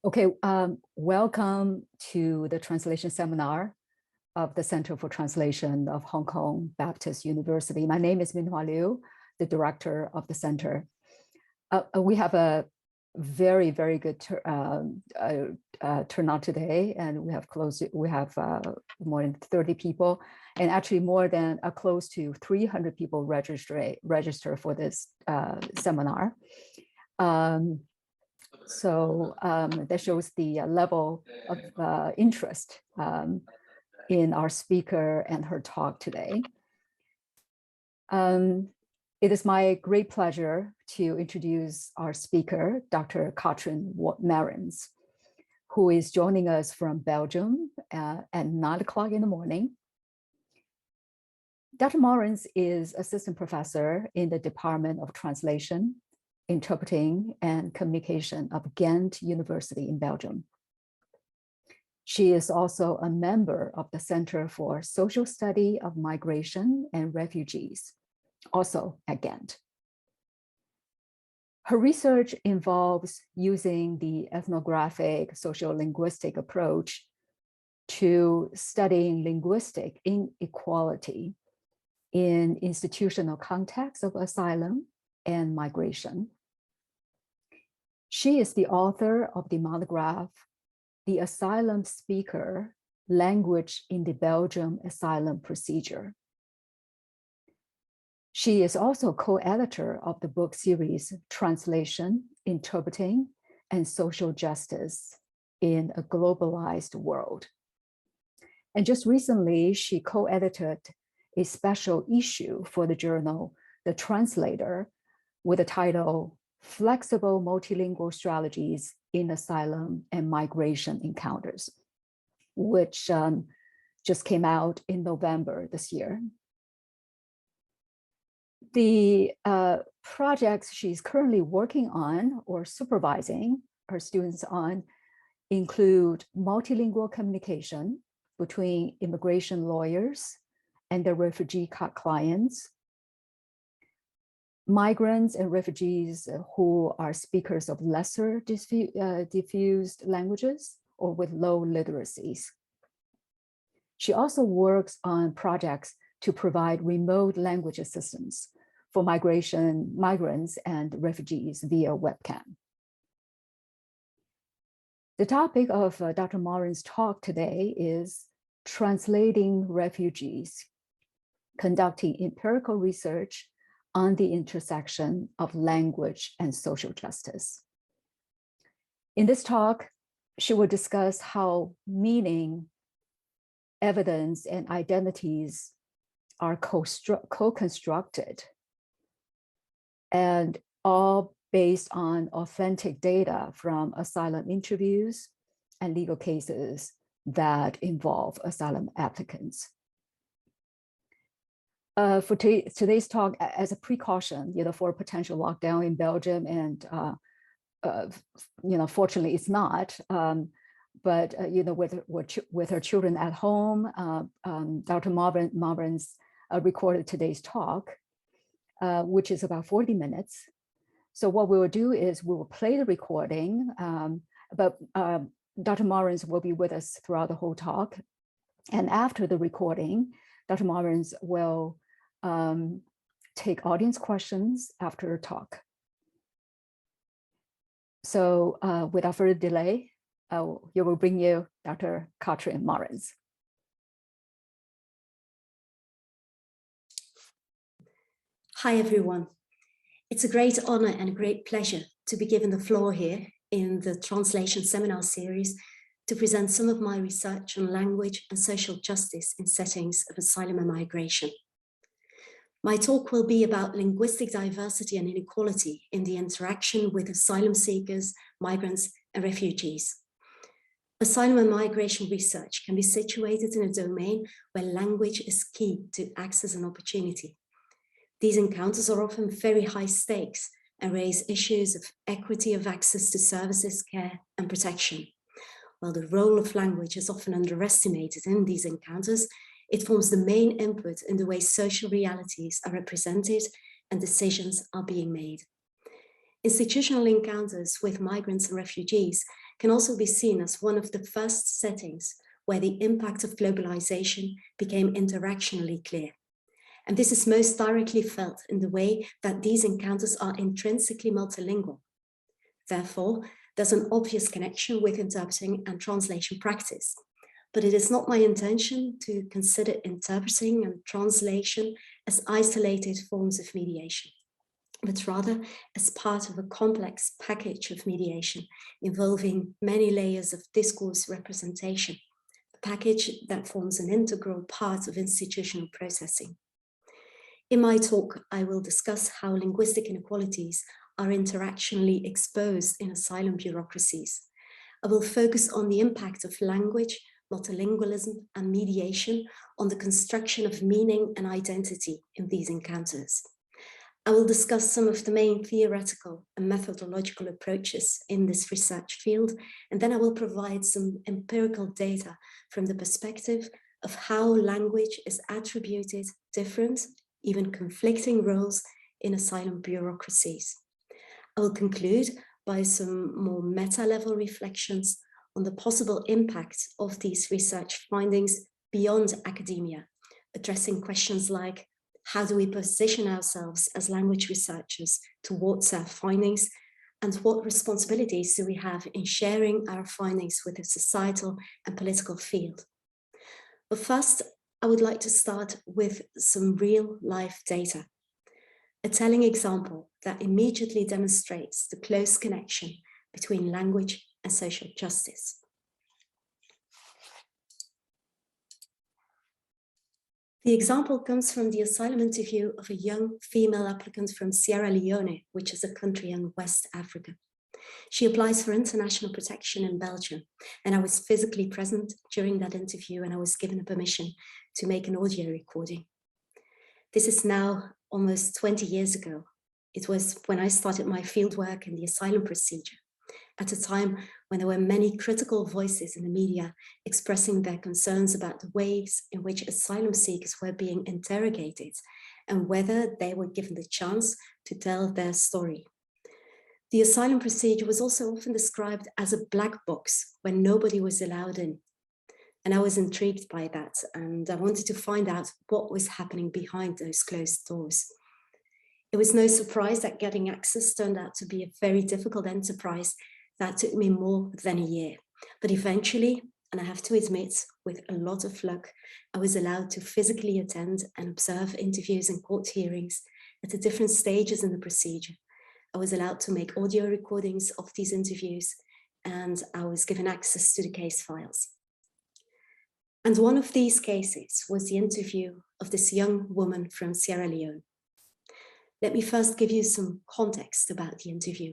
Okay, welcome to the translation seminar of the Center for Translation of Hong Kong Baptist University. My name is Minhua Liu, the director of the center. We have a very, very good turnout today, and we have more than 30 people, and actually more than close to 300 people register for this seminar. So that shows the level of interest in our speaker and her talk today. It is my great pleasure to introduce our speaker, Dr. Katrijn Maryns, who is joining us from Belgium at 9 o'clock in the morning. Dr. Maryns is assistant professor in the Department of Translation, Interpreting and Communication of Ghent University in Belgium. She is also a member of the Center for Social Study of Migration and Refugees, also at Ghent. Her research involves using the ethnographic-sociolinguistic approach to studying linguistic inequality in institutional contexts of asylum and migration. She is the author of the monograph, The Asylum Speaker, Language in the Belgium Asylum Procedure. She is also co-editor of the book series, Translation, Interpreting, and Social Justice in a Globalized World. And just recently, she co-edited a special issue for the journal, The Translator, with the title, Flexible Multilingual Strategies in Asylum and Migration Encounters, which just came out in November this year. The projects she's currently working on or supervising her students on include multilingual communication between immigration lawyers and their refugee clients, migrants and refugees who are speakers of lesser diffused languages or with low literacies. She also works on projects to provide remote language assistance for migrants and refugees via webcam. The topic of Dr. Maryns' talk today is translating refugees, conducting empirical research on the intersection of language and social justice. In this talk, she will discuss how meaning, evidence, and identities are co-constructed, and all based on authentic data from asylum interviews and legal cases that involve asylum applicants. For today's talk, as a precaution, for a potential lockdown in Belgium, and fortunately it's not. But with her children at home, Dr. Maryns recorded today's talk, which is about 40 minutes. So what we will do is we will play the recording, but Dr. Maryns will be with us throughout the whole talk. And after the recording, Dr. Maryns will take audience questions after her talk. So without further delay, you will bring you Dr. Katrijn Maryns. Hi, everyone. It's a great honor and a great pleasure to be given the floor here in the translation seminar series to present some of my research on language and social justice in settings of asylum and migration. My talk will be about linguistic diversity and inequality in the interaction with asylum seekers, migrants, and refugees. Asylum and migration research can be situated in a domain where language is key to access and opportunity. These encounters are often very high stakes and raise issues of equity of access to services, care, and protection. While the role of language is often underestimated in these encounters, it forms the main input in the way social realities are represented and decisions are being made. Institutional encounters with migrants and refugees can also be seen as one of the first settings where the impact of globalization became interactionally clear. And this is most directly felt in the way that these encounters are intrinsically multilingual. Therefore, there's an obvious connection with interpreting and translation practice. But it is not my intention to consider interpreting and translation as isolated forms of mediation, but rather as part of a complex package of mediation involving many layers of discourse representation, a package that forms an integral part of institutional processing. In my talk, I will discuss how linguistic inequalities are interactionally exposed in asylum bureaucracies. I will focus on the impact of language, multilingualism, and mediation on the construction of meaning and identity in these encounters. I will discuss some of the main theoretical and methodological approaches in this research field, and then I will provide some empirical data from the perspective of how language is attributed different, even conflicting roles in asylum bureaucracies. I will conclude by some more meta-level reflections on the possible impact of these research findings beyond academia, addressing questions like, how do we position ourselves as language researchers towards our findings, and what responsibilities do we have in sharing our findings with the societal and political field? But first, I would like to start with some real-life data, a telling example that immediately demonstrates the close connection between language and social justice. The example comes from the asylum interview of a young female applicant from Sierra Leone, which is a country in West Africa. She applies for international protection in Belgium, and I was physically present during that interview, and I was given a permission to make an audio recording. This is now almost 20 years ago. It was when I started my fieldwork in the asylum procedure, at a time when there were many critical voices in the media expressing their concerns about the ways in which asylum seekers were being interrogated and whether they were given the chance to tell their story. The asylum procedure was also often described as a black box when nobody was allowed in. And I was intrigued by that, and I wanted to find out what was happening behind those closed doors. It was no surprise that getting access turned out to be a very difficult enterprise that took me more than a year. But eventually, and I have to admit, with a lot of luck, I was allowed to physically attend and observe interviews and court hearings at the different stages in the procedure. I was allowed to make audio recordings of these interviews, and I was given access to the case files. And one of these cases was the interview of this young woman from Sierra Leone. Let me first give you some context about the interview.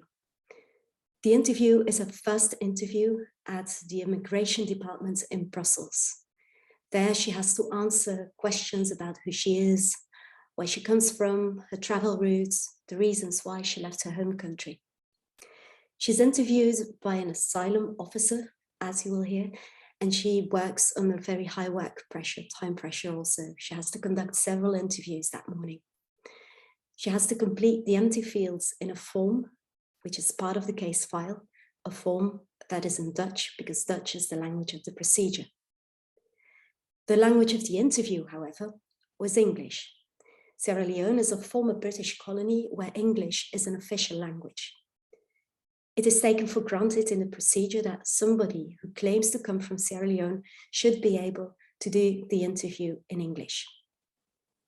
The interview is a first interview at the immigration department in Brussels. There she has to answer questions about who she is, where she comes from, her travel routes, the reasons why she left her home country. She's interviewed by an asylum officer, as you will hear, and she works under very high work pressure, time pressure also. She has to conduct several interviews that morning. She has to complete the empty fields in a form, which is part of the case file, a form that is in Dutch, because Dutch is the language of the procedure. The language of the interview, however, was English. Sierra Leone is a former British colony where English is an official language. It is taken for granted in the procedure that somebody who claims to come from Sierra Leone should be able to do the interview in English.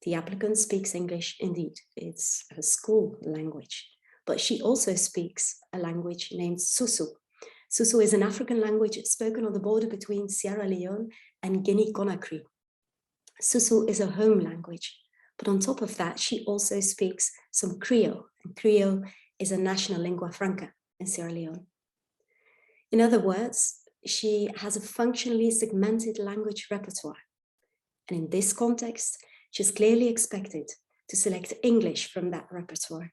The applicant speaks English indeed, it's her school language, but she also speaks a language named Susu. Susu is an African language spoken on the border between Sierra Leone and Guinea-Conakry. Susu is a home language, but on top of that, she also speaks some Creole, and Creole is a national lingua franca in Sierra Leone. In other words, she has a functionally segmented language repertoire. And in this context, she's clearly expected to select English from that repertoire,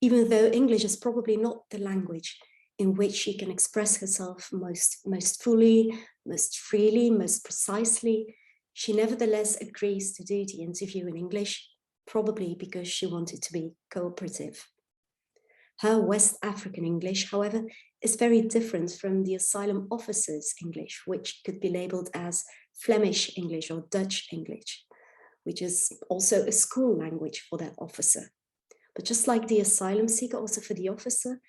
even though English is probably not the language in which she can express herself most fully, most freely, most precisely. She nevertheless agrees to do the interview in English, probably because she wanted to be cooperative. Her West African English, however, is very different from the asylum officer's English, which could be labeled as Flemish English or Dutch English, which is also a school language for that officer. But just like the asylum seeker, also for the officer,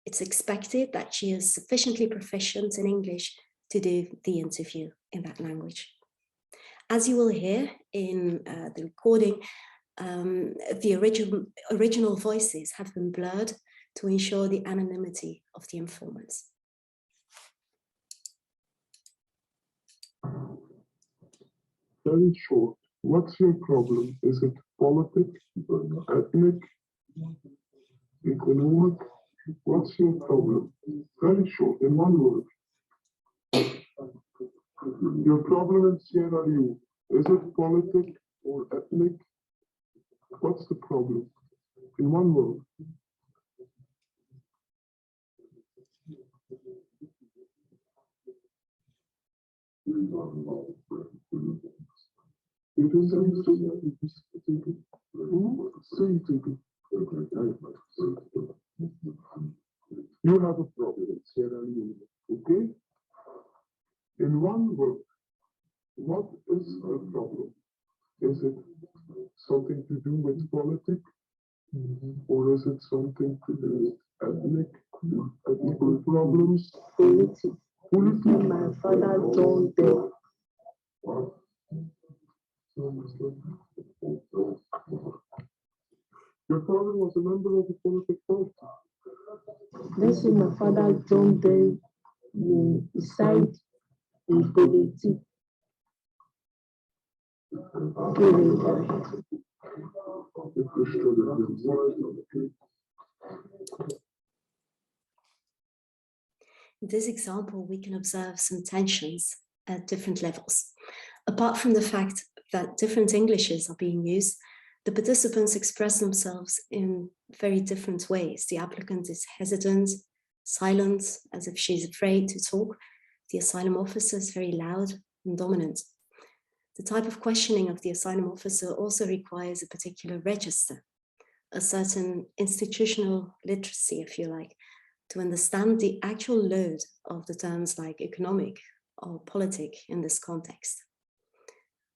it's expected that she is sufficiently proficient in English to do the interview in that language. As you will hear in the recording, the original voices have been blurred to ensure the anonymity of the informants. Very short. What's your problem? Is it politic, ethnic, economic? What's your problem? Very short, in one word. Your problem in Sierra Leone, is it politic or ethnic? What's the problem? In one word. You have a problem in Sierra Leone, okay? In one word, what is the problem? Is it something to do with politics? Or is it something to do with ethnic problems? Politics. My father don't dare. Your father was a member of the political party. This is my father don't dare decide in politics. In this example, we can observe some tensions at different levels. Apart from the fact that different Englishes are being used, the participants express themselves in very different ways. The applicant is hesitant, silent, as if she's afraid to talk. The asylum officer is very loud and dominant. The type of questioning of the asylum officer also requires a particular register, a certain institutional literacy, if you like, to understand the actual load of the terms like economic or politic in this context.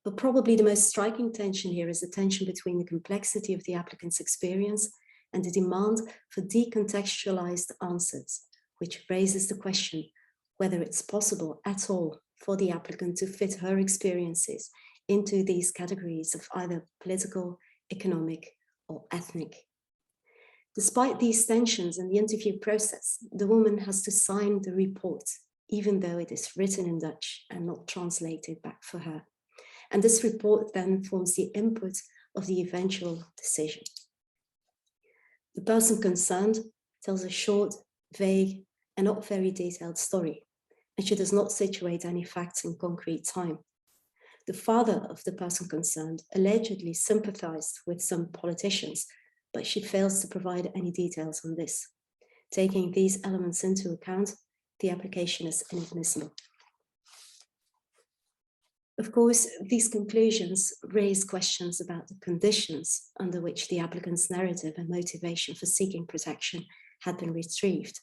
But probably the most striking tension here is the tension between the complexity of the applicant's experience and the demand for decontextualized answers, which raises the question whether it's possible at all for the applicant to fit her experiences into these categories of either political, economic, or ethnic. Despite these tensions in the interview process, the woman has to sign the report, even though it is written in Dutch and not translated back for her. And this report then forms the input of the eventual decision. The person concerned tells a short, vague, and not very detailed story, and she does not situate any facts in concrete time. The father of the person concerned allegedly sympathized with some politicians, but she fails to provide any details on this. Taking these elements into account, the application is inadmissible. Of course, these conclusions raise questions about the conditions under which the applicant's narrative and motivation for seeking protection had been retrieved.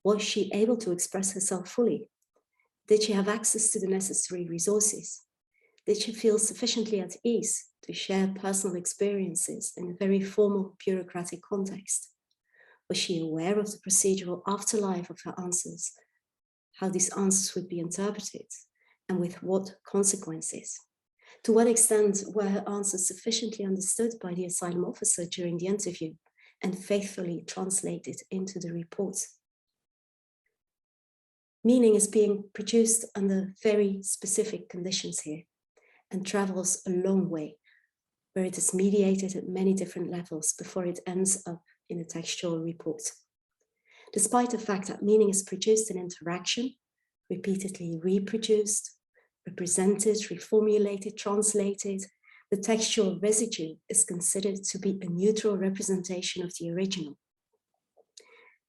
Was she able to express herself fully? Did she have access to the necessary resources? Did she feel sufficiently at ease to share personal experiences in a very formal bureaucratic context? Was she aware of the procedural afterlife of her answers, how these answers would be interpreted, and with what consequences? To what extent were her answers sufficiently understood by the asylum officer during the interview and faithfully translated into the report? Meaning is being produced under very specific conditions here and travels a long way, where it is mediated at many different levels before it ends up in a textual report. Despite the fact that meaning is produced in interaction, repeatedly reproduced, represented, reformulated, translated, the textual residue is considered to be a neutral representation of the original.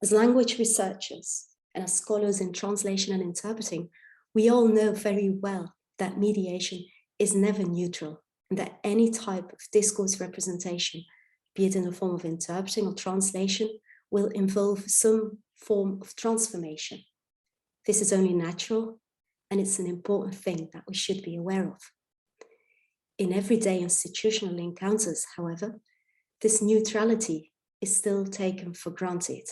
As language researchers and as scholars in translation and interpreting, we all know very well that mediation is never neutral and that any type of discourse representation, be it in the form of interpreting or translation, will involve some form of transformation. This is only natural, and it's an important thing that we should be aware of. In everyday institutional encounters, however, this neutrality is still taken for granted.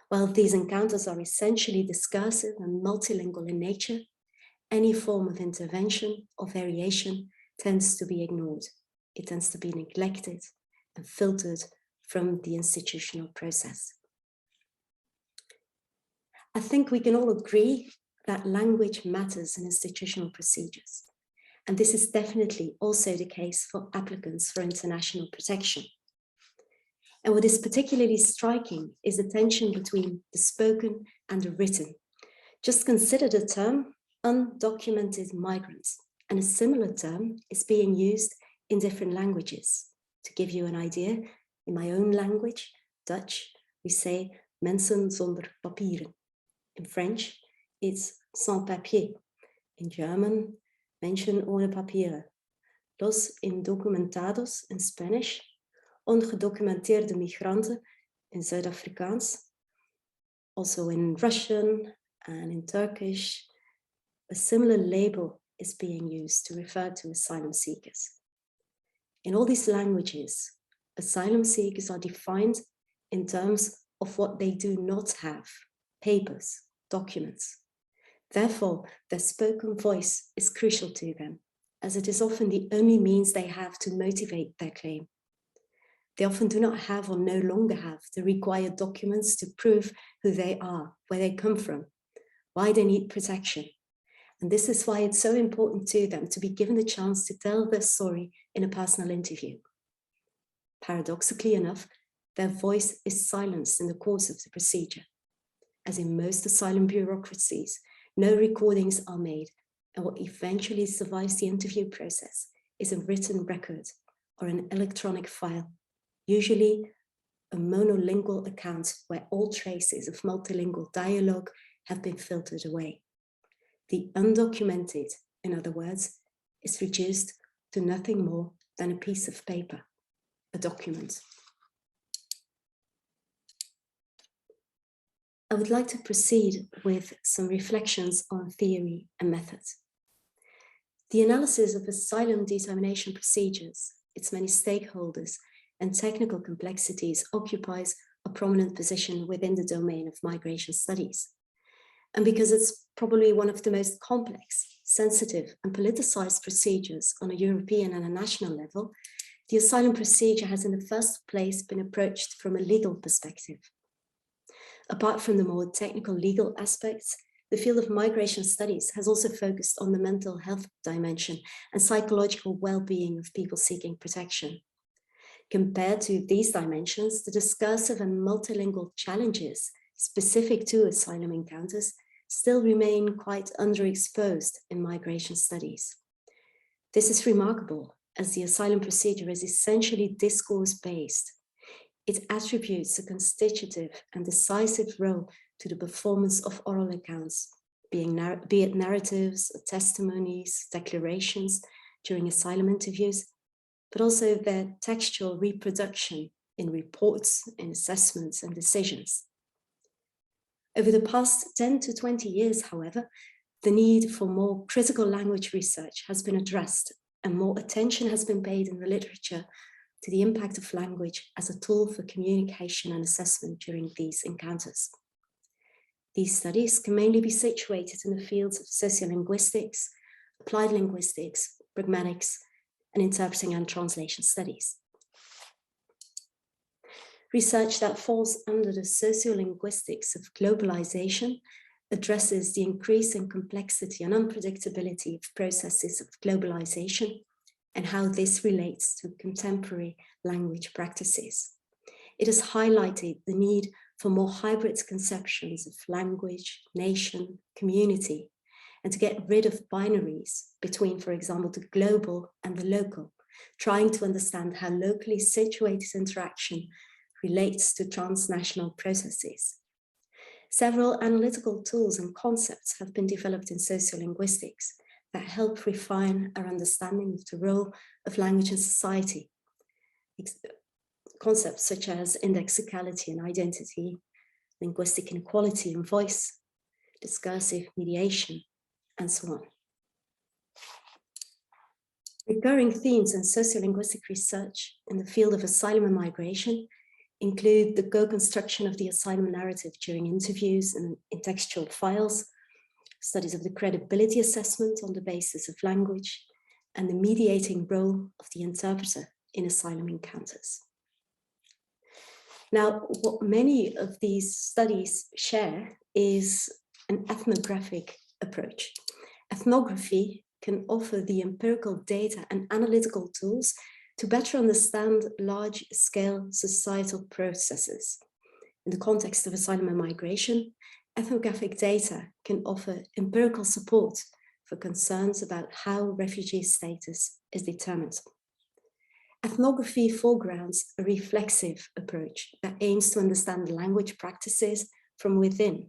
While these encounters are essentially discursive and multilingual in nature, any form of intervention or variation tends to be ignored. It tends to be neglected and filtered from the institutional process. I think we can all agree that language matters in institutional procedures. And this is definitely also the case for applicants for international protection. And what is particularly striking is the tension between the spoken and the written. Just consider the term undocumented migrants, and a similar term is being used in different languages. To give you an idea, in my own language, Dutch, we say mensen zonder papieren. In French, it's sans papier. In German, Menschen ohne Papiere. Los indocumentados in Spanish, ongedocumenteerde migranten in Zuid-Afrikaans. Also in Russian and in Turkish, a similar label is being used to refer to asylum seekers. In all these languages, asylum seekers are defined in terms of what they do not have: papers, documents. Therefore, their spoken voice is crucial to them, as it is often the only means they have to motivate their claim. They often do not have or no longer have the required documents to prove who they are, where they come from, why they need protection. And this is why it's so important to them to be given the chance to tell their story in a personal interview. Paradoxically enough, their voice is silenced in the course of the procedure. As in most asylum bureaucracies, no recordings are made, and what eventually survives the interview process is a written record or an electronic file, usually a monolingual account where all traces of multilingual dialogue have been filtered away. The undocumented, in other words, is reduced to nothing more than a piece of paper, a document. I would like to proceed with some reflections on theory and methods. The analysis of asylum determination procedures, its many stakeholders, and technical complexities occupies a prominent position within the domain of migration studies. And because it's probably one of the most complex, sensitive, and politicized procedures on a European and a national level, the asylum procedure has in the first place been approached from a legal perspective. Apart from the more technical legal aspects, the field of migration studies has also focused on the mental health dimension and psychological well-being of people seeking protection. Compared to these dimensions, the discursive and multilingual challenges specific to asylum encounters still remain quite underexposed in migration studies. This is remarkable, as the asylum procedure is essentially discourse-based. It attributes a constitutive and decisive role to the performance of oral accounts, be it narratives, testimonies, declarations during asylum interviews, but also their textual reproduction in reports, in assessments and decisions. Over the past 10 to 20 years, however, the need for more critical language research has been addressed, and more attention has been paid in the literature to the impact of language as a tool for communication and assessment during these encounters. These studies can mainly be situated in the fields of sociolinguistics, applied linguistics, pragmatics, and interpreting and translation studies. Research that falls under the sociolinguistics of globalization addresses the increasing complexity and unpredictability of processes of globalization and how this relates to contemporary language practices. It has highlighted the need for more hybrid conceptions of language, nation, community, and to get rid of binaries between, for example, the global and the local, trying to understand how locally situated interaction relates to transnational processes. Several analytical tools and concepts have been developed in sociolinguistics that help refine our understanding of the role of language in society. Concepts such as indexicality and identity, linguistic inequality in voice, discursive mediation, and so on. Recurring themes in sociolinguistic research in the field of asylum and migration include the co-construction of the asylum narrative during interviews and in textual files, studies of the credibility assessment on the basis of language, and the mediating role of the interpreter in asylum encounters. Now, what many of these studies share is an ethnographic approach. Ethnography can offer the empirical data and analytical tools to better understand large-scale societal processes. In the context of asylum and migration, ethnographic data can offer empirical support for concerns about how refugee status is determined. Ethnography foregrounds a reflexive approach that aims to understand language practices from within,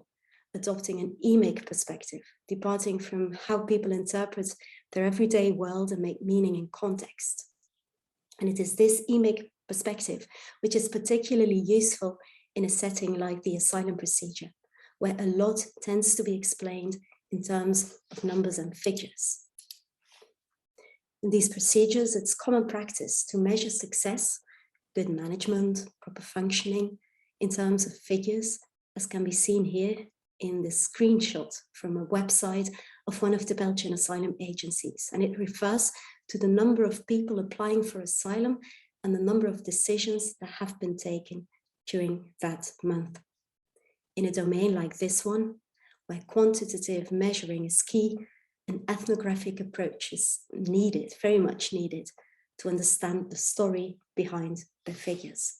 adopting an emic perspective, departing from how people interpret their everyday world and make meaning in context. And it is this emic perspective which is particularly useful in a setting like the asylum procedure, where a lot tends to be explained in terms of numbers and figures. In these procedures, it's common practice to measure success, good management, proper functioning in terms of figures, as can be seen here in the screenshot from a website of one of the Belgian asylum agencies. And it refers to the number of people applying for asylum and the number of decisions that have been taken during that month. In a domain like this one, where quantitative measuring is key, an ethnographic approach is needed, very much needed, to understand the story behind the figures.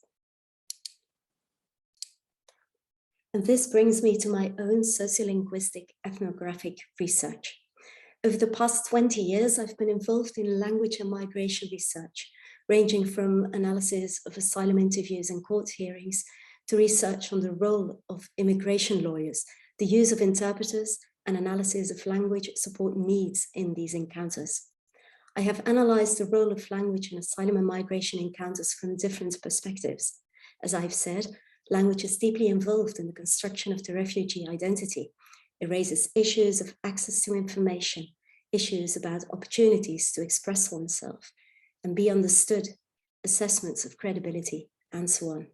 And this brings me to my own sociolinguistic ethnographic research. Over the past 20 years, I've been involved in language and migration research, ranging from analysis of asylum interviews and court hearings to research on the role of immigration lawyers, the use of interpreters, and analysis of language support needs in these encounters. I have analyzed the role of language in asylum and migration encounters from different perspectives. As I've said, language is deeply involved in the construction of the refugee identity. It raises issues of access to information, issues about opportunities to express oneself and be understood, assessments of credibility, and so on.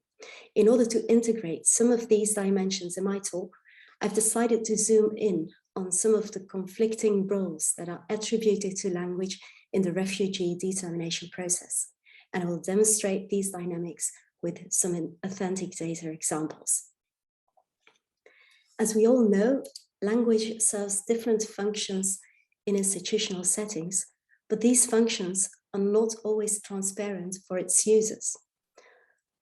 In order to integrate some of these dimensions in my talk, I've decided to zoom in on some of the conflicting roles that are attributed to language in the refugee determination process. And I will demonstrate these dynamics with some authentic data examples. As we all know, language serves different functions in institutional settings, but these functions are not always transparent for its users.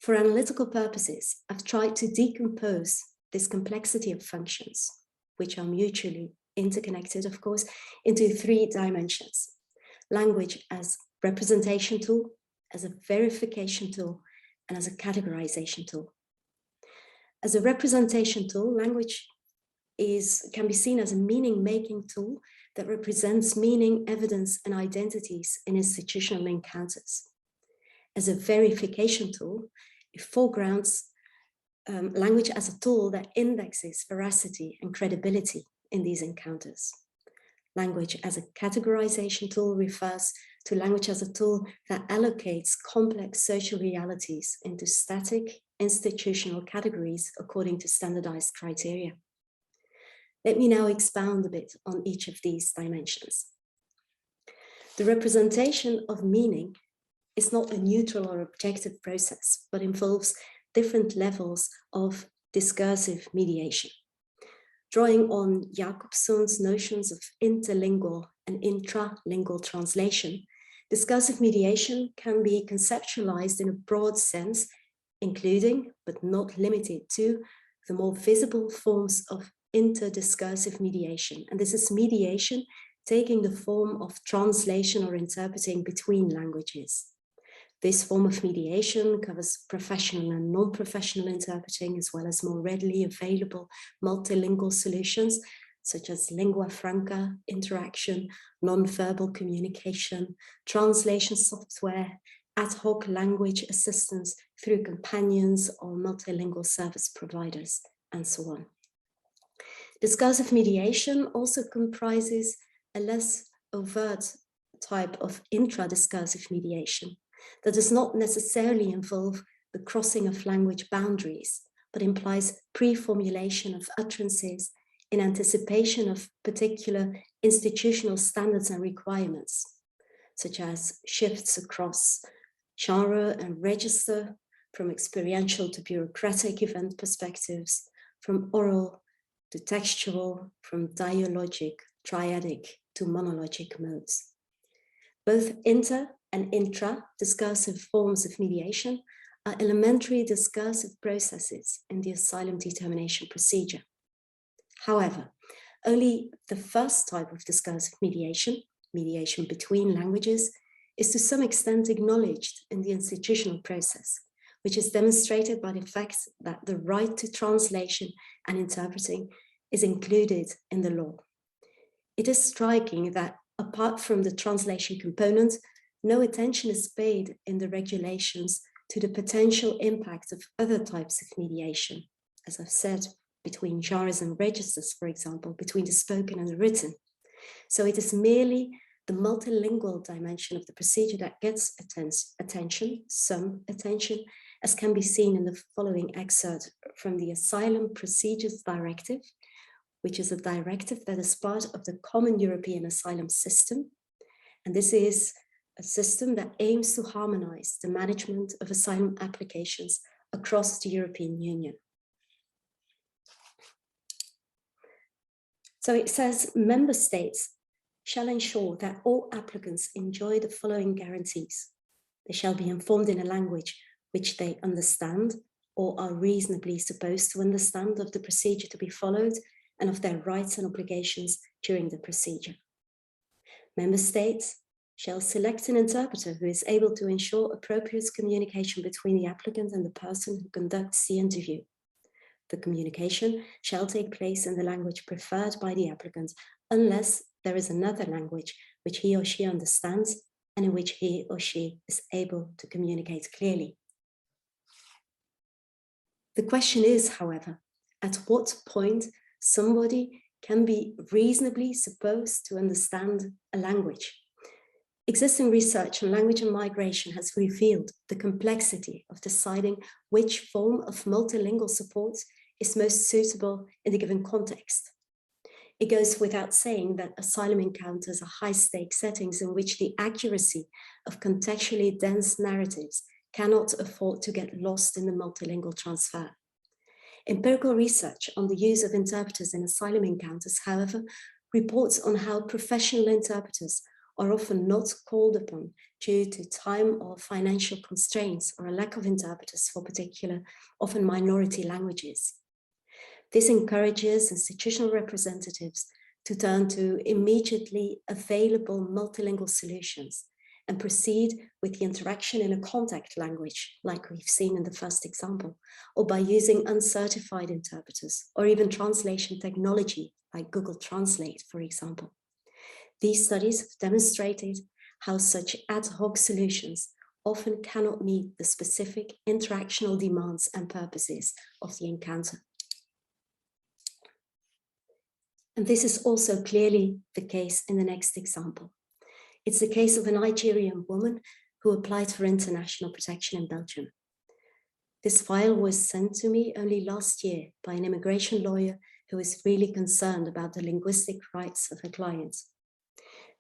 For analytical purposes, I've tried to decompose this complexity of functions, which are mutually interconnected, of course, into 3 dimensions. Language as representation tool, as a verification tool, and as a categorization tool. As a representation tool, language can be seen as a meaning-making tool that represents meaning, evidence, and identities in institutional encounters. As a verification tool, it foregrounds language as a tool that indexes veracity and credibility in these encounters. Language as a categorization tool refers to language as a tool that allocates complex social realities into static institutional categories according to standardized criteria. Let me now expound a bit on each of these dimensions. The representation of meaning is not a neutral or objective process, but involves different levels of discursive mediation. Drawing on Jacobson's notions of interlingual and intralingual translation, discursive mediation can be conceptualized in a broad sense, including, but not limited to, the more visible forms of interdiscursive mediation. And this is mediation taking the form of translation or interpreting between languages. This form of mediation covers professional and non-professional interpreting, as well as more readily available multilingual solutions, such as lingua franca interaction, non-verbal communication, translation software, ad hoc language assistance through companions or multilingual service providers, and so on. Discursive mediation also comprises a less overt type of intra-discursive mediation that does not necessarily involve the crossing of language boundaries, but implies pre-formulation of utterances in anticipation of particular institutional standards and requirements, such as shifts across genre and register, from experiential to bureaucratic event perspectives, from oral to textual, from dialogic, triadic to monologic modes. Both inter and intra-discursive forms of mediation are elementary discursive processes in the asylum determination procedure. However, only the first type of discursive mediation, mediation between languages, is to some extent acknowledged in the institutional process, which is demonstrated by the fact that the right to translation and interpreting is included in the law. It is striking that apart from the translation component, no attention is paid in the regulations to the potential impact of other types of mediation, as I've said, between genres and registers, for example, between the spoken and the written. So it is merely the multilingual dimension of the procedure that gets attention, some attention, as can be seen in the following excerpt from the Asylum Procedures Directive, which is a directive that is part of the Common European Asylum System. And this is a system that aims to harmonize the management of asylum applications across the European Union. So it says member states shall ensure that all applicants enjoy the following guarantees. They shall be informed in a language which they understand or are reasonably supposed to understand of the procedure to be followed and of their rights and obligations during the procedure. Member states shall select an interpreter who is able to ensure appropriate communication between the applicant and the person who conducts the interview. The communication shall take place in the language preferred by the applicant, unless there is another language which he or she understands and in which he or she is able to communicate clearly. The question is, however, at what point somebody can be reasonably supposed to understand a language? Existing research on language and migration has revealed the complexity of deciding which form of multilingual support is most suitable in the given context. It goes without saying that asylum encounters are high-stakes settings in which the accuracy of contextually dense narratives cannot afford to get lost in the multilingual transfer. Empirical research on the use of interpreters in asylum encounters, however, reports on how professional interpreters are often not called upon due to time or financial constraints or a lack of interpreters for particular, often minority languages. This encourages institutional representatives to turn to immediately available multilingual solutions and proceed with the interaction in a contact language, like we've seen in the first example, or by using uncertified interpreters, or even translation technology, like Google Translate, for example. These studies have demonstrated how such ad hoc solutions often cannot meet the specific interactional demands and purposes of the encounter. And this is also clearly the case in the next example. It's the case of a Nigerian woman who applied for international protection in Belgium. This file was sent to me only last year by an immigration lawyer who is really concerned about the linguistic rights of her clients.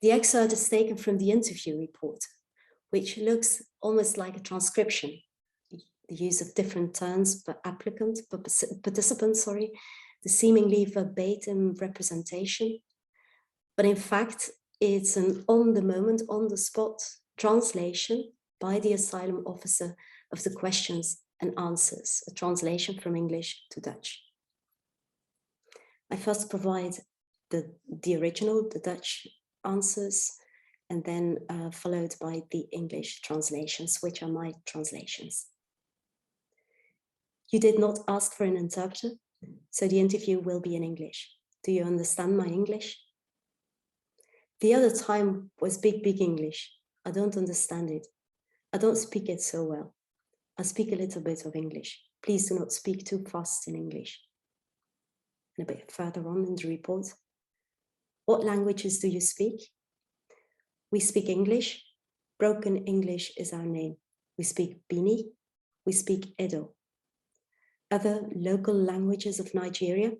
The excerpt is taken from the interview report, which looks almost like a transcription, the use of different terms per applicant, per participant, the seemingly verbatim representation. But in fact, it's an on-the-moment, on-the-spot translation by the asylum officer of the questions and answers, a translation from English to Dutch. I first provide the original, the Dutch answers, and then followed by the English translations, which are my translations. You did not ask for an interpreter, so the interview will be in English. Do you understand my English? The other time was big English. I don't understand it. I don't speak it so well. I speak a little bit of English. Please do not speak too fast in English. and a bit further on in the report. What languages do you speak? We speak English. Broken English is our name. We speak Bini. We speak Edo. Other local languages of Nigeria?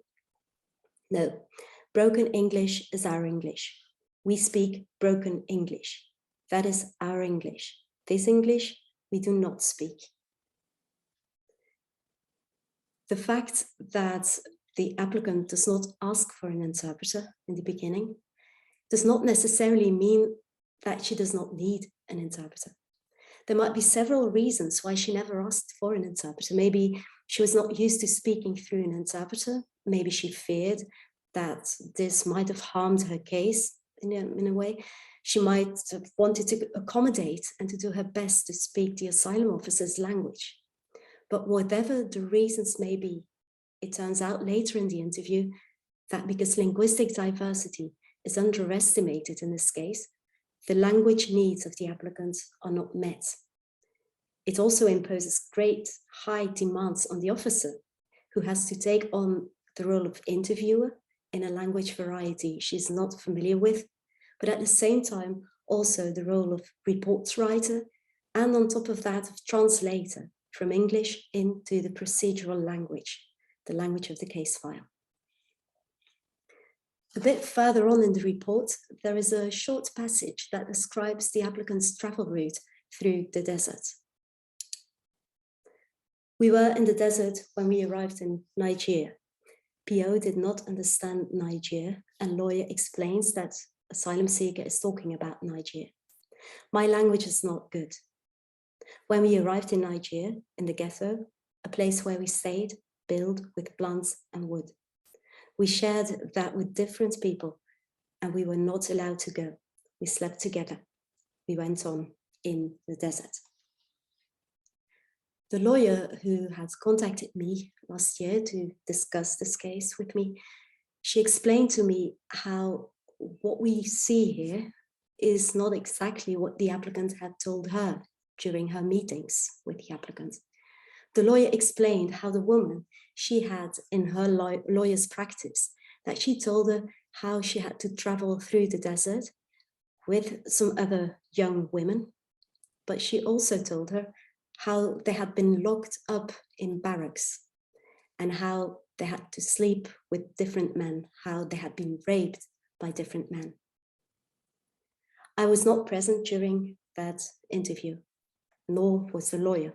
No, broken English is our English. We speak broken English. That is our English. This English we do not speak. The fact that the applicant does not ask for an interpreter in the beginning does not necessarily mean that she does not need an interpreter. There might be several reasons why she never asked for an interpreter. Maybe she was not used to speaking through an interpreter. Maybe she feared that this might have harmed her case in a way. She might have wanted to accommodate and to do her best to speak the asylum officer's language. But whatever the reasons may be, it turns out later in the interview that because linguistic diversity is underestimated in this case, the language needs of the applicants are not met. It also imposes great high demands on the officer, who has to take on the role of interviewer in a language variety she's not familiar with, but at the same time also the role of reports writer, and on top of that of translator from English into the procedural language, the language of the case file. A bit further on in the report, there is a short passage that describes the applicant's travel route through the desert. We were in the desert when we arrived in Niger. PO did not understand Niger, and lawyer explains that asylum seeker is talking about Niger. My language is not good. When we arrived in Niger, in the ghetto, a place where we stayed, built with plants and wood. We shared that with different people, and we were not allowed to go. We slept together. We went on in the desert. The lawyer who had contacted me last year to discuss this case with me, she explained to me how what we see here is not exactly what the applicant had told her during her meetings with the applicant. The lawyer explained how the woman she had in her lawyer's practice, that she told her how she had to travel through the desert with some other young women, but she also told her how they had been locked up in barracks and how they had to sleep with different men, how they had been raped by different men. I was not present during that interview, nor was the lawyer.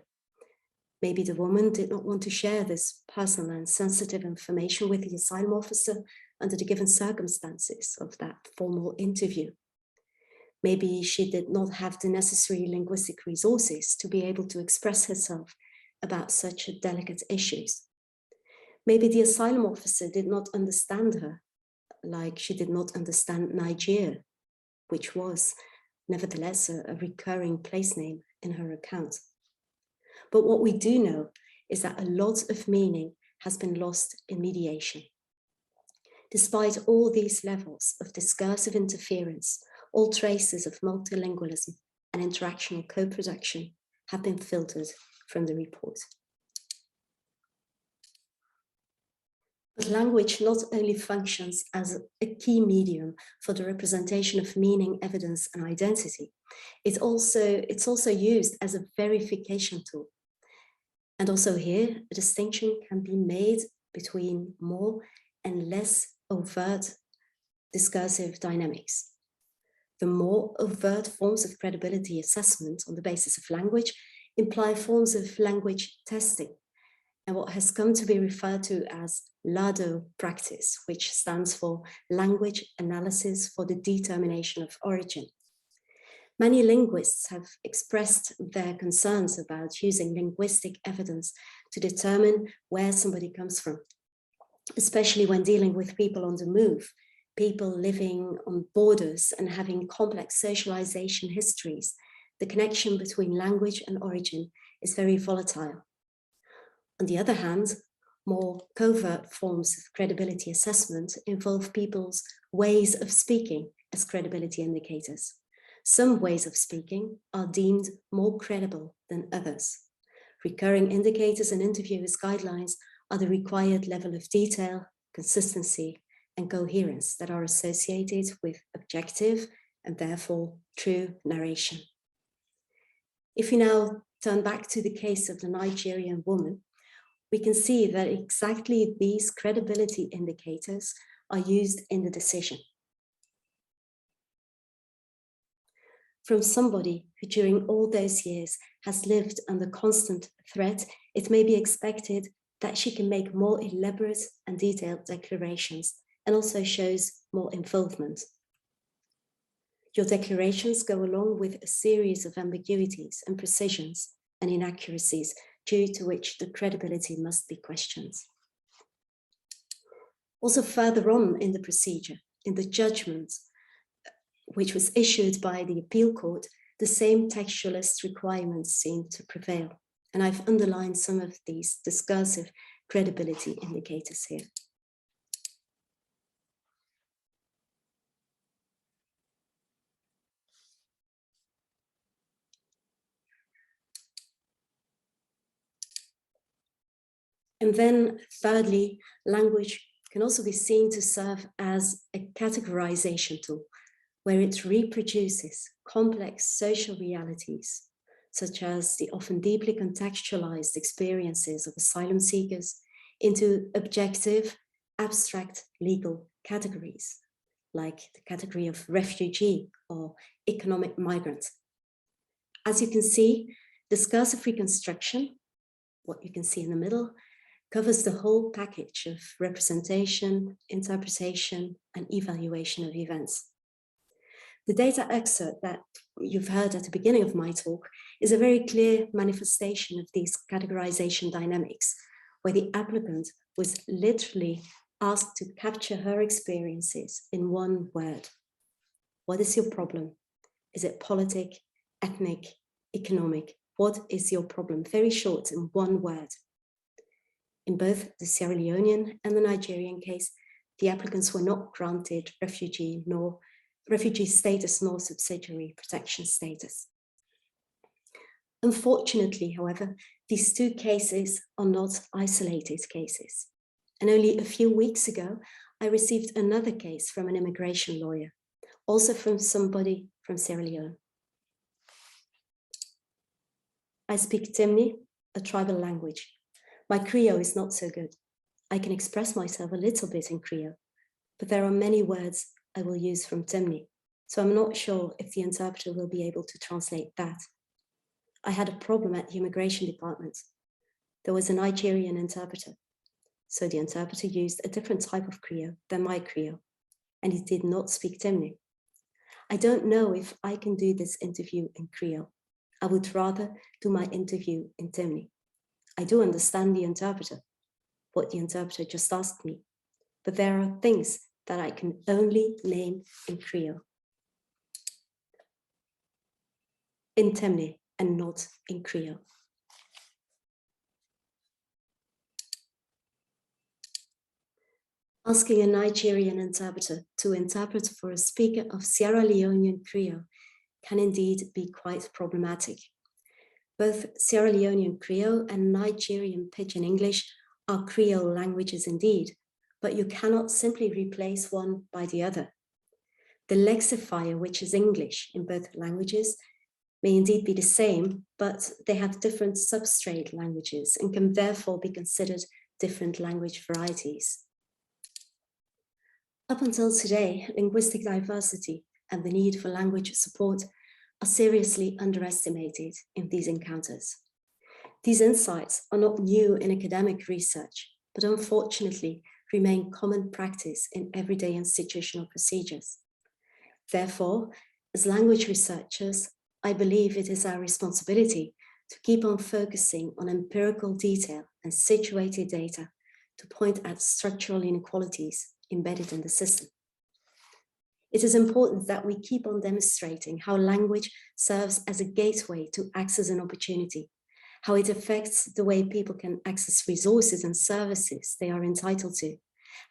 Maybe the woman did not want to share this personal and sensitive information with the asylum officer under the given circumstances of that formal interview. Maybe she did not have the necessary linguistic resources to be able to express herself about such delicate issues. Maybe the asylum officer did not understand her, like she did not understand Niger, which was nevertheless a recurring place name in her account. But what we do know is that a lot of meaning has been lost in mediation. Despite all these levels of discursive interference, all traces of multilingualism and interactional co-production have been filtered from the report. But language not only functions as a key medium for the representation of meaning, evidence, and identity, it's also used as a verification tool. And also here, a distinction can be made between more and less overt discursive dynamics. The more overt forms of credibility assessment on the basis of language imply forms of language testing, and what has come to be referred to as LADO practice, which stands for Language Analysis for the Determination of Origin. Many linguists have expressed their concerns about using linguistic evidence to determine where somebody comes from, especially when dealing with people on the move, people living on borders and having complex socialization histories. The connection between language and origin is very volatile. On the other hand, more covert forms of credibility assessment involve people's ways of speaking as credibility indicators. Some ways of speaking are deemed more credible than others. Recurring indicators and interviewers' guidelines are the required level of detail consistency, and coherence that are associated with objective and therefore true narration. If we now turn back to the case of the Nigerian woman, we can see that exactly these credibility indicators are used in the decision. From somebody who during all those years has lived under constant threat, it may be expected that she can make more elaborate and detailed declarations and also shows more involvement. Your declarations go along with a series of ambiguities and precisions and inaccuracies due to which the credibility must be questioned. Also further on in the procedure, in the judgment, which was issued by the appeal court, the same textualist requirements seem to prevail. And I've underlined some of these discursive credibility indicators here. And then thirdly, language can also be seen to serve as a categorization tool, where it reproduces complex social realities, such as the often deeply contextualized experiences of asylum seekers, into objective, abstract legal categories, like the category of refugee or economic migrant. As you can see, discursive reconstruction, what you can see in the middle, covers the whole package of representation, interpretation, and evaluation of events. The data excerpt that you've heard at the beginning of my talk is a very clear manifestation of these categorization dynamics, where the applicant was literally asked to capture her experiences in one word. What is your problem? Is it politic, ethnic, economic? What is your problem? Very short, in one word. In both the Sierra Leonean and the Nigerian case, the applicants were not granted refugee status nor subsidiary protection status. Unfortunately, however, these two cases are not isolated cases. And only a few weeks ago, I received another case from an immigration lawyer, also from somebody from Sierra Leone. I speak Timni, a tribal language. My Creole is not so good. I can express myself a little bit in Creole, but there are many words I will use from Timni, so I'm not sure if the interpreter will be able to translate that. I had a problem at the immigration department. There was a Nigerian interpreter, so the interpreter used a different type of Creole than my Creole, and he did not speak Timni. I don't know if I can do this interview in Creole. I would rather do my interview in Timni. I do understand the interpreter, what the interpreter just asked me, but there are things that I can only name in Creole. In Timni and not in Creole. Asking a Nigerian interpreter to interpret for a speaker of Sierra Leonean Creole can indeed be quite problematic. Both Sierra Leonean Creole and Nigerian Pidgin English are Creole languages indeed, but you cannot simply replace one by the other. The lexifier, which is English in both languages, may indeed be the same, but they have different substrate languages and can therefore be considered different language varieties. Up until today, linguistic diversity and the need for language support are seriously underestimated in these encounters. These insights are not new in academic research, but unfortunately remain common practice in everyday institutional procedures. Therefore, as language researchers, I believe it is our responsibility to keep on focusing on empirical detail and situated data to point at structural inequalities embedded in the system. It is important that we keep on demonstrating how language serves as a gateway to access and opportunity, how it affects the way people can access resources and services they are entitled to,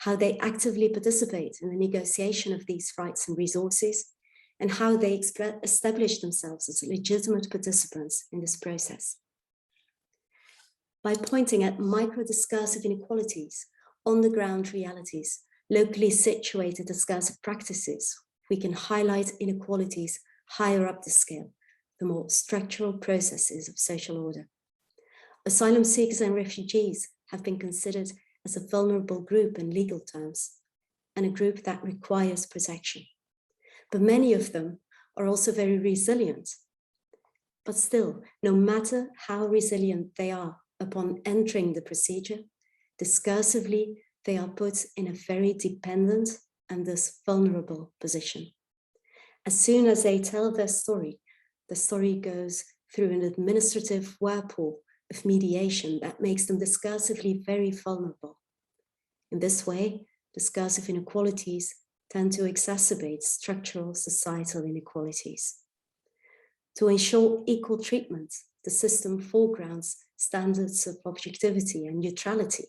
how they actively participate in the negotiation of these rights and resources, and how they establish themselves as legitimate participants in this process. By pointing at micro-discursive inequalities, on-the-ground realities, locally situated discursive practices, we can highlight inequalities higher up the scale, the more structural processes of social order. Asylum seekers and refugees have been considered as a vulnerable group in legal terms, and a group that requires protection. But many of them are also very resilient. But still, no matter how resilient they are upon entering the procedure, discursively, they are put in a very dependent and thus vulnerable position. As soon as they tell their story, the story goes through an administrative whirlpool of mediation that makes them discursively very vulnerable. In this way, discursive inequalities tend to exacerbate structural societal inequalities. To ensure equal treatment, the system foregrounds standards of objectivity and neutrality,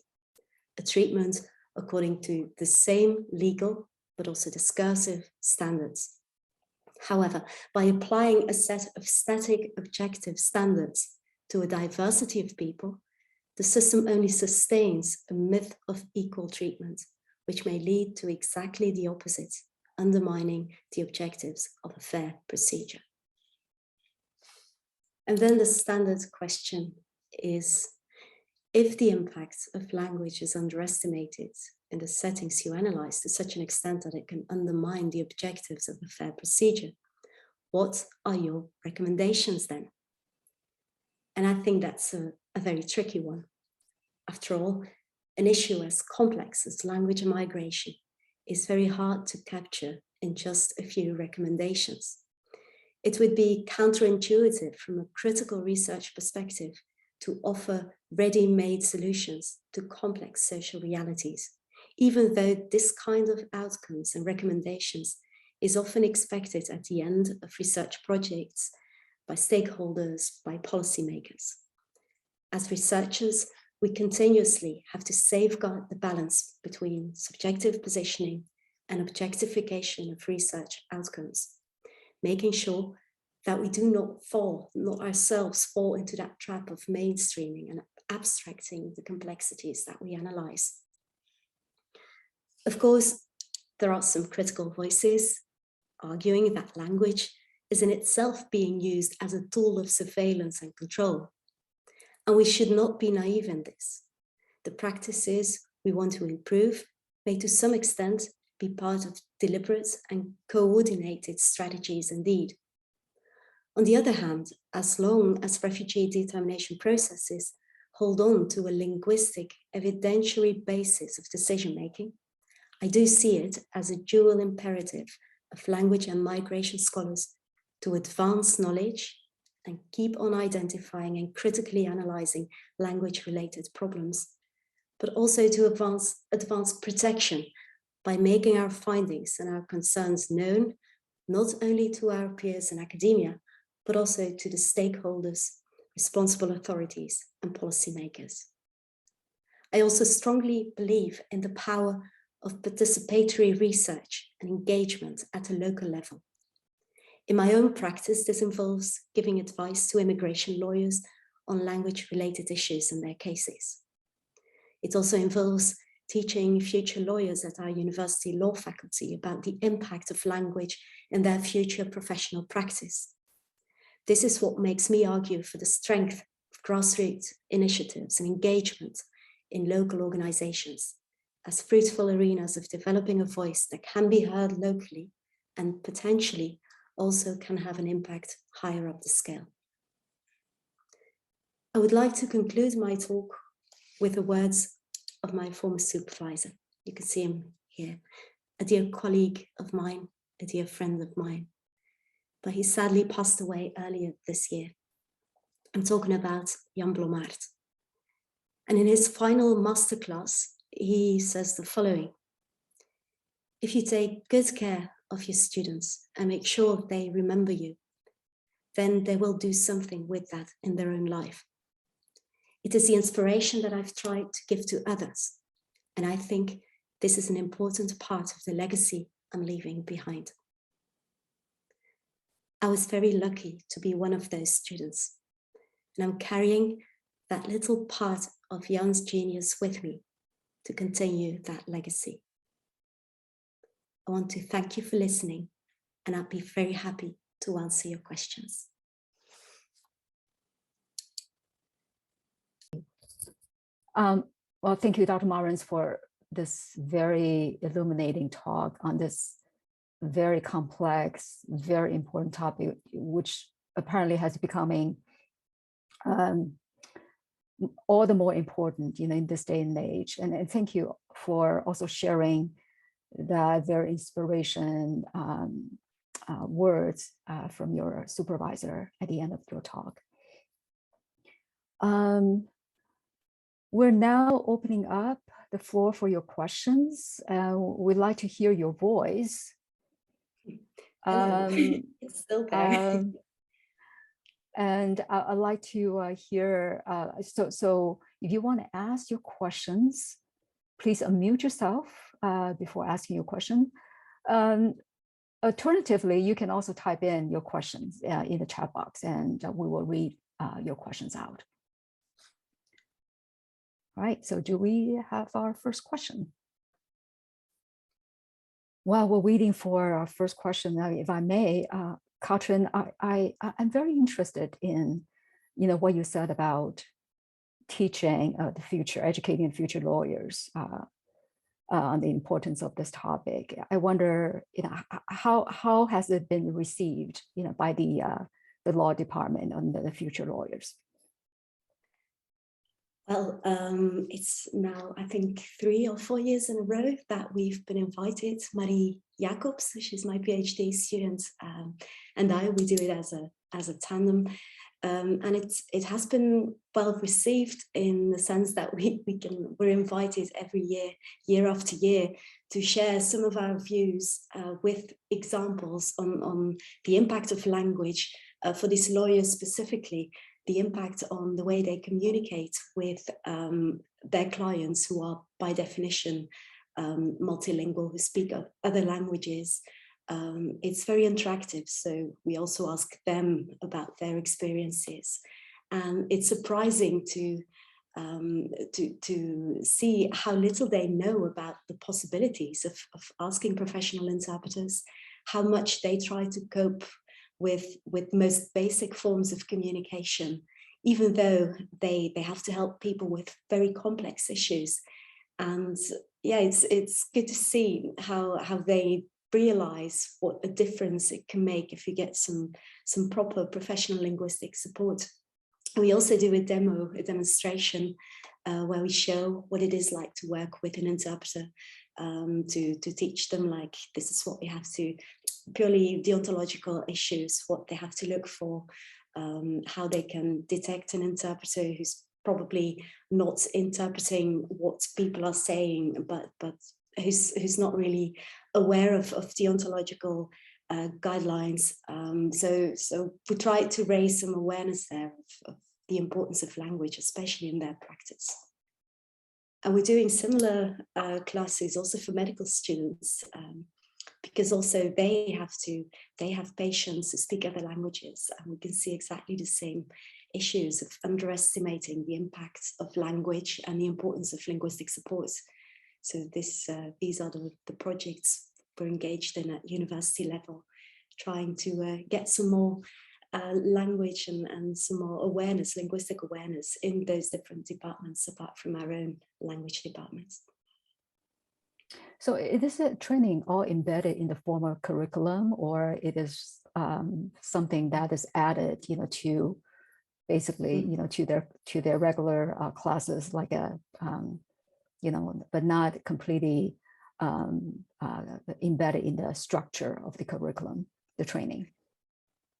a treatment according to the same legal but also discursive standards. However, by applying a set of static objective standards to a diversity of people, the system only sustains a myth of equal treatment, which may lead to exactly the opposite, undermining the objectives of a fair procedure. And then the standard question is, if the impact of language is underestimated in the settings you analyze to such an extent that it can undermine the objectives of a fair procedure, what are your recommendations then? And I think that's a very tricky one. After all, an issue as complex as language and migration is very hard to capture in just a few recommendations. It would be counterintuitive from a critical research perspective to offer ready-made solutions to complex social realities, even though this kind of outcomes and recommendations is often expected at the end of research projects by stakeholders, by policymakers. As researchers, we continuously have to safeguard the balance between subjective positioning and objectification of research outcomes, making sure that we do not ourselves fall into that trap of mainstreaming and abstracting the complexities that we analyze. Of course, there are some critical voices arguing that language is in itself being used as a tool of surveillance and control. And we should not be naive in this. The practices we want to improve may to some extent be part of deliberate and coordinated strategies indeed. On the other hand, as long as refugee determination processes hold on to a linguistic, evidentiary basis of decision-making, I do see it as a dual imperative of language and migration scholars to advance knowledge and keep on identifying and critically analyzing language-related problems, but also to advance protection by making our findings and our concerns known, not only to our peers in academia, but also to the stakeholders, responsible authorities, and policymakers. I also strongly believe in the power of participatory research and engagement at a local level. In my own practice, this involves giving advice to immigration lawyers on language-related issues in their cases. It also involves teaching future lawyers at our university law faculty about the impact of language in their future professional practice. This is what makes me argue for the strength of grassroots initiatives and engagement in local organizations as fruitful arenas of developing a voice that can be heard locally and potentially also can have an impact higher up the scale. I would like to conclude my talk with the words of my former supervisor. You can see him here, a dear colleague of mine, a dear friend of mine, but he sadly passed away earlier this year. I'm talking about Jan Blommaert. And in his final masterclass, he says the following: if you take good care of your students and make sure they remember you, then they will do something with that in their own life. It is the inspiration that I've tried to give to others. And I think this is an important part of the legacy I'm leaving behind. I was very lucky to be one of those students. And I'm carrying that little part of Jan's genius with me to continue that legacy. I want to thank you for listening, and I'll be very happy to answer your questions. Well, thank you, Dr. Maryns, for this very illuminating talk on this very complex, very important topic, which apparently has becoming all the more important, in this day and age. And thank you for also sharing the very inspiration words from your supervisor at the end of your talk. We're now opening up the floor for your questions. We'd like to hear your voice. It's still there. And I'd like to hear, so if you want to ask your questions, please unmute yourself before asking your question. Alternatively, you can also type in your questions in the chat box, and we will read your questions out. All right, so do we have our first question? While we're waiting for our first question, if I may, Katrijn, I'm very interested in, what you said about teaching the future, educating future lawyers on the importance of this topic. I wonder, how has it been received, by the law department and the future lawyers? Well, it's now, I think, 3 or 4 years in a row that we've been invited. Marie Jacobs, she's my PhD student, and we do it as a tandem. And it has been well received in the sense that we're invited every year after year, to share some of our views with examples on the impact of language for these lawyers specifically, the impact on the way they communicate with their clients who are by definition multilingual, who speak other languages. It's very interactive, so we also ask them about their experiences, and it's surprising to see how little they know about the possibilities of asking professional interpreters, how much they try to cope with most basic forms of communication, even though they have to help people with very complex issues. And yeah, it's good to see how they realize what a difference it can make if you get some proper professional linguistic support. We also do a demonstration where we show what it is like to work with an interpreter, to teach them, like, this is what we have to, purely deontological issues, what they have to look for, how they can detect an interpreter who's probably not interpreting what people are saying, but who's not really aware of deontological guidelines. So we try to raise some awareness there of the importance of language, especially in their practice. And we're doing similar classes also for medical students, because also they have patients who speak other languages, and we can see exactly the same issues of underestimating the impact of language and the importance of linguistic support. So these are the projects we're engaged in at university level, trying to get some more language and some more awareness, linguistic awareness in those different departments apart from our own language departments. So is this training all embedded in the formal curriculum, or it is something that is added, to basically, to their regular classes, like a, but not completely embedded in the structure of the curriculum, the training?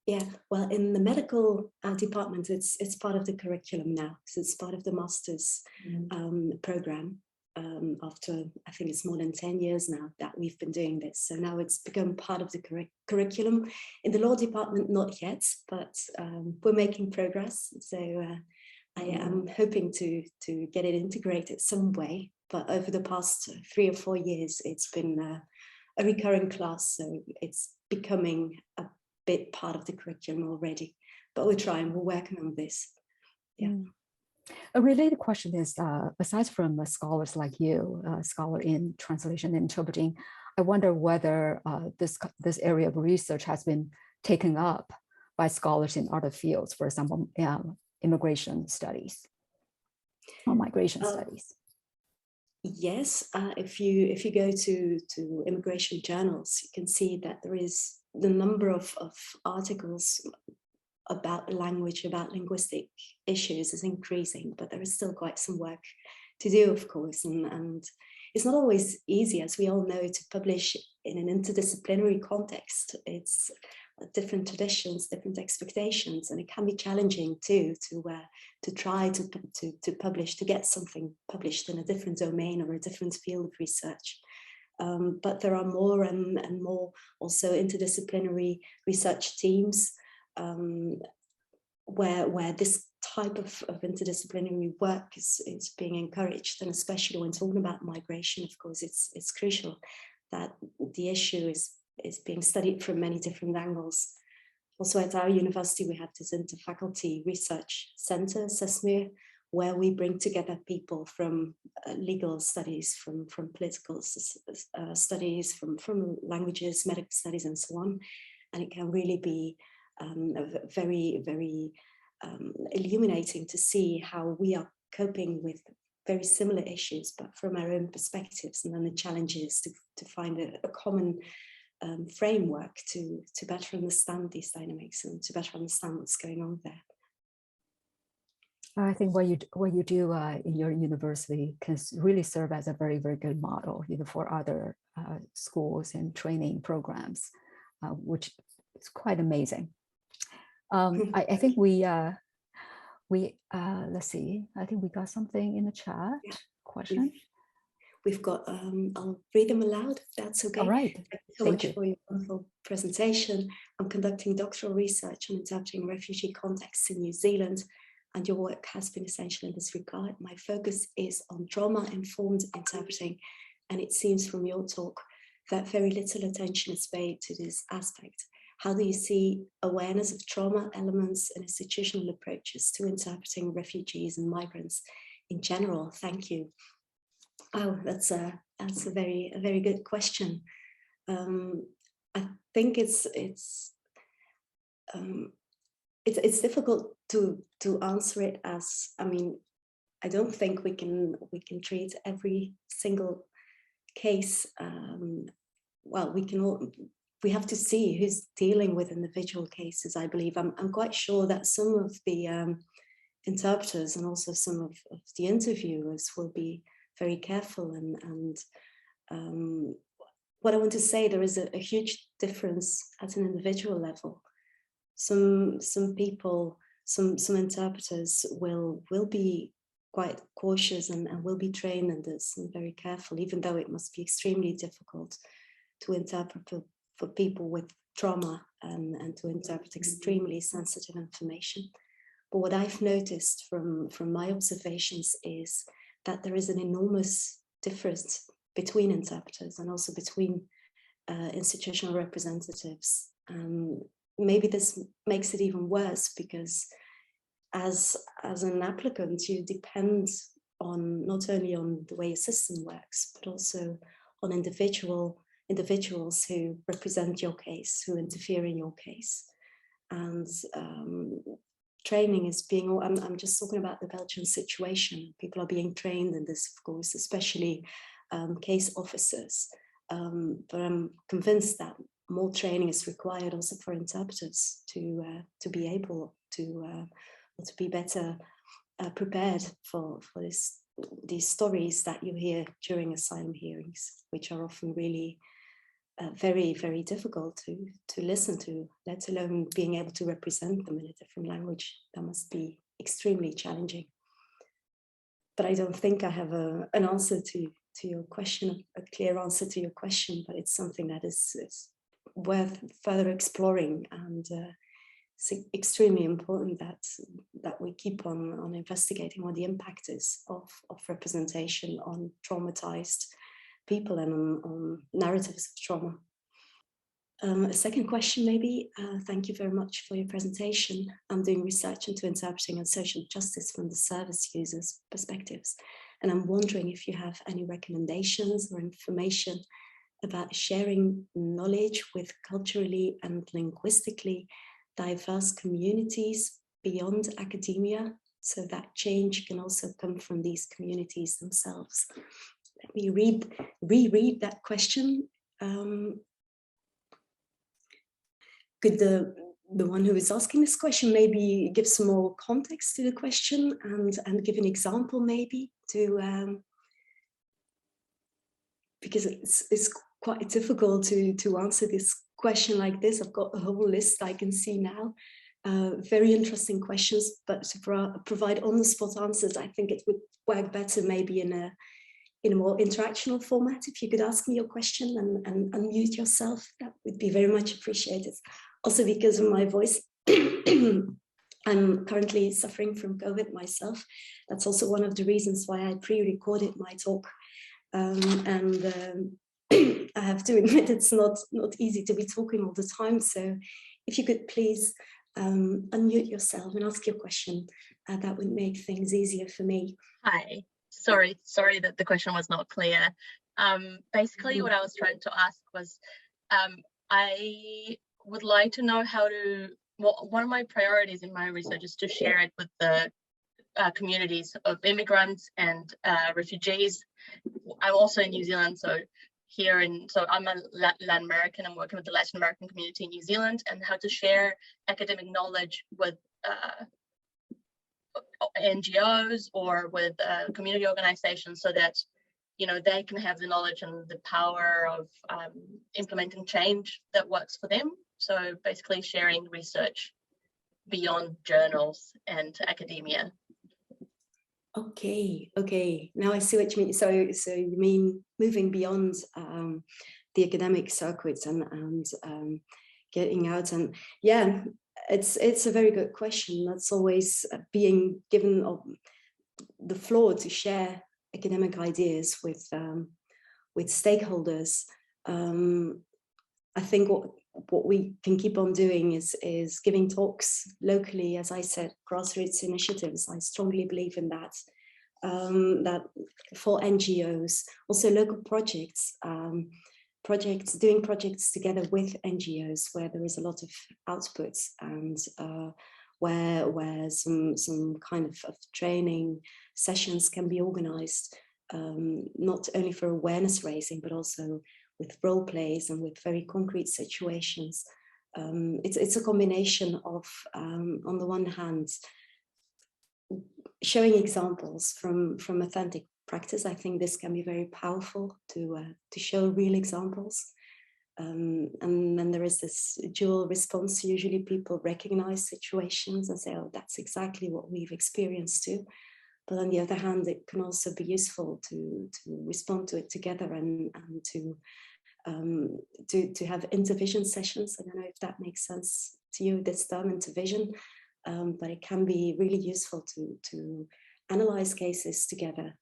Yeah, well, in the medical department, it's part of the curriculum now. So it's part of the master's program. After, I think it's more than 10 years now that we've been doing this. So now it's become part of the curriculum. In the law department, not yet, but we're making progress. So I am hoping to get it integrated some way. But over the past 3 or 4 years, it's been a recurring class. So it's becoming a bit part of the curriculum already. But we're working on this. Yeah. A related question is, aside from scholars like you, scholar in translation and interpreting, I wonder whether this area of research has been taken up by scholars in other fields, for example, immigration studies or migration studies. Yes, if you go to immigration journals, you can see that there is the number of articles about language, about linguistic issues is increasing, but there is still quite some work to do, of course, and it's not always easy, as we all know, to publish in an interdisciplinary context. It's different traditions, different expectations, and it can be challenging too to try to publish, to get something published in a different domain or a different field of research. But there are more and more also interdisciplinary research teams where this type of interdisciplinary work is being encouraged, and especially when talking about migration, of course, it's crucial that the issue is being studied from many different angles. Also at our university, we have this interfaculty research center, CESMIR, where we bring together people from legal studies, from political studies, from languages, medical studies, and so on. And it can really be very, very illuminating to see how we are coping with very similar issues, but from our own perspectives, and then the challenge is to find a common framework to better understand these dynamics and to better understand what's going on there. I think what you do in your university can really serve as a very, very good model, for other schools and training programs, which is quite amazing. I think let's see, I think we got something in the chat. Yeah. Question. We've got, I'll read them aloud, if that's okay. All right. Thank you so much for your wonderful presentation. I'm conducting doctoral research on interpreting refugee contexts in New Zealand, and your work has been essential in this regard. My focus is on trauma-informed interpreting, and it seems from your talk that very little attention is paid to this aspect. How do you see awareness of trauma elements and institutional approaches to interpreting refugees and migrants in general? Thank you. Oh, that's a very good question. I think it's difficult to answer it as, I mean, I don't think we can treat every single case. Well, we have to see who's dealing with individual cases. I believe I'm quite sure that some of the interpreters and also some of the interviewers will be very careful, and what I want to say, there is a huge difference at an individual level. Some people, some interpreters will be quite cautious and will be trained in this and very careful, even though it must be extremely difficult to interpret for people with trauma and to interpret extremely sensitive information. But what I've noticed from my observations is that there is an enormous difference between interpreters and also between institutional representatives. Maybe this makes it even worse because as an applicant, you depend on not only on the way a system works, but also on individuals who represent your case, who interfere in your case. And training is being, I'm just talking about the Belgian situation. People are being trained in this, of course, especially case officers. But I'm convinced that more training is required also for interpreters to be able to be better prepared for these stories that you hear during asylum hearings, which are often really very, very difficult to listen to, let alone being able to represent them in a different language. That must be extremely challenging. But I don't think I have an answer to your question, a clear answer to your question, but it's something that is worth further exploring, and it's extremely important that we keep on investigating what the impact is of representation on traumatized people and on narratives of trauma. A second question, maybe. Thank you very much for your presentation. I'm doing research into interpreting and social justice from the service users' perspectives. And I'm wondering if you have any recommendations or information about sharing knowledge with culturally and linguistically diverse communities beyond academia, so that change can also come from these communities themselves. Let me reread that question. Could the one who is asking this question maybe give some more context to the question and give an example maybe to, because it's quite difficult to answer this question like this. I've got a whole list I can see now. Very interesting questions, but to provide on-the-spot answers, I think it would work better maybe in a more interactional format. If you could ask me your question and unmute yourself, that would be very much appreciated. Also because of my voice, I'm currently suffering from COVID myself. That's also one of the reasons why I pre-recorded my talk. I have to admit it's not easy to be talking all the time. So if you could please unmute yourself and ask your question, that would make things easier for me. Hi, sorry that the question was not clear. Basically what I was trying to ask was, I would like to know how to, well, one of my priorities in my research is to share it with the communities of immigrants and refugees. I'm also in New Zealand, so I'm a Latin American. I'm working with the Latin American community in New Zealand, and how to share academic knowledge with NGOs or with community organizations, so that they can have the knowledge and the power of implementing change that works for them. So basically sharing research beyond journals and academia. Okay. Now I see what you mean. So you mean moving beyond the academic circuits and getting out, and yeah, it's a very good question. That's always being given the floor to share academic ideas with stakeholders. I think what we can keep on doing is giving talks locally, as I said, grassroots initiatives. I strongly believe in that. That for NGOs, also local projects, doing projects together with NGOs where there is a lot of outputs, and where some kind of training sessions can be organized, not only for awareness raising, but also with role plays and with very concrete situations. It's a combination of, on the one hand, showing examples from authentic practice. I think this can be very powerful to show real examples. And then there is this dual response. Usually people recognize situations and say, oh, that's exactly what we've experienced too. But on the other hand, it can also be useful to respond to it together and to have intervision sessions. I don't know if that makes sense to you, this term intervision, but it can be really useful to analyze cases together,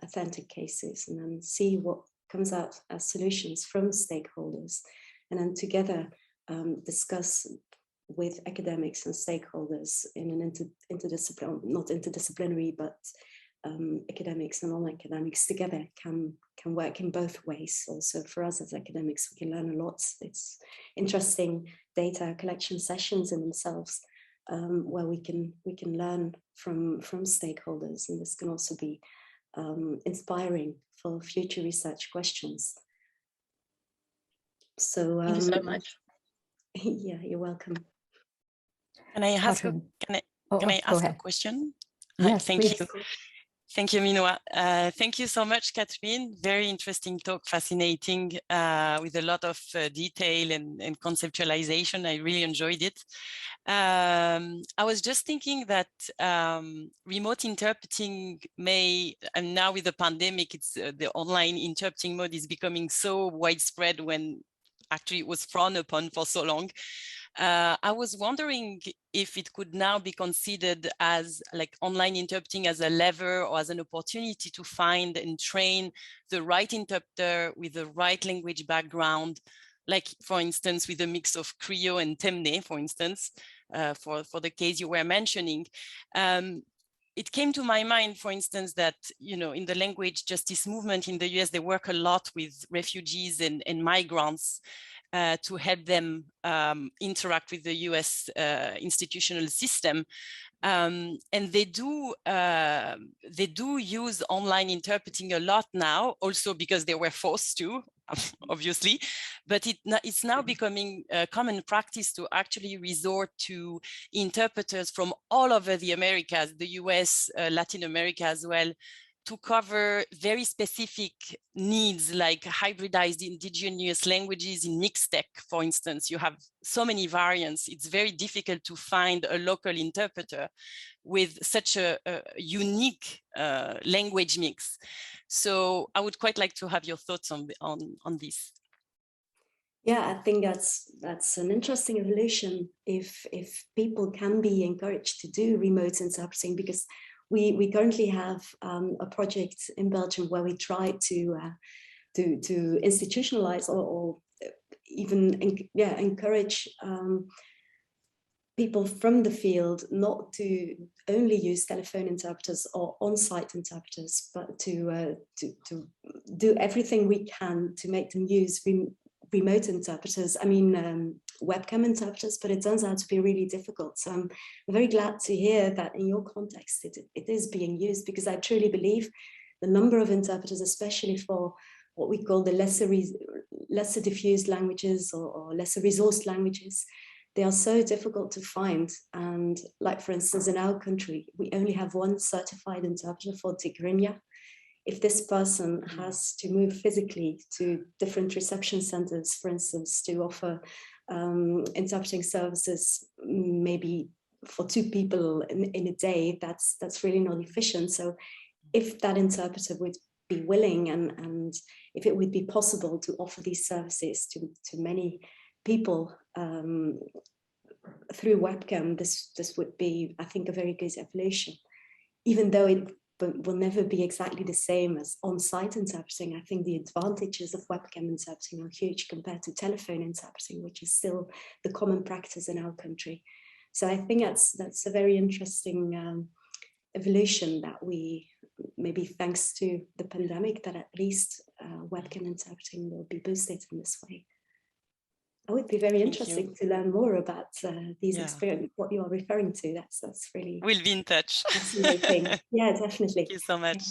authentic cases, and then see what comes out as solutions from stakeholders, and then together discuss with academics and stakeholders in an not interdisciplinary, but academics and non-academics together can work in both ways. Also for us as academics, we can learn a lot. It's interesting data collection sessions in themselves, where we can learn from stakeholders, and this can also be inspiring for future research questions. So thank you so much. Yeah, you're welcome. Can I ask a question? Yes, thank please. you. Thank you, Minwa. Thank you so much, Katrijn. Very interesting talk, fascinating, with a lot of detail and conceptualization. I really enjoyed it. I was just thinking that remote interpreting and now with the pandemic, it's the online interpreting mode is becoming so widespread, when actually it was frowned upon for so long. I was wondering if it could now be considered as like online interpreting as a lever or as an opportunity to find and train the right interpreter with the right language background like for instance, with a mix of Creole and Temne, for instance, for the case you were mentioning. It came to my mind, for instance, that, you know, in the language justice movement in the US, they work a lot with refugees and migrants to help them interact with the US institutional system. And they do use online interpreting a lot now, also because they were forced to, obviously, but it's now becoming a common practice to actually resort to interpreters from all over the Americas, the US, Latin America as well, to cover very specific needs like hybridized indigenous languages in mixed tech, for instance. You have so many variants. It's very difficult to find a local interpreter with such a unique language mix. So I would quite like to have your thoughts on this. Yeah, I think that's an interesting evolution if people can be encouraged to do remote interpreting, because we currently have a project in Belgium where we try to institutionalize or even encourage people from the field not to only use telephone interpreters or on-site interpreters, but to do everything we can to make them use remote interpreters. I mean, webcam interpreters, but it turns out to be really difficult. So I'm very glad to hear that in your context it is being used, because I truly believe the number of interpreters, especially for what we call the lesser diffused languages or lesser resourced languages, they are so difficult to find. And like, for instance, in our country, we only have one certified interpreter for Tigrinya. If this person has to move physically to different reception centers, for instance, to offer interpreting services, maybe for 2 people in a day, that's really not efficient. So if that interpreter would be willing and if it would be possible to offer these services to many people through webcam, this would be, I think, a very good evolution, even though it will never be exactly the same as on-site interpreting. I think the advantages of webcam interpreting are huge compared to telephone interpreting, which is still the common practice in our country. So I think that's a very interesting evolution that we, maybe thanks to the pandemic, that at least webcam interpreting will be boosted in this way. I would be very interested to learn more about these experiments, what you are referring to. That's really... We'll be in touch. Fascinating. Yeah, definitely. Thank you so much.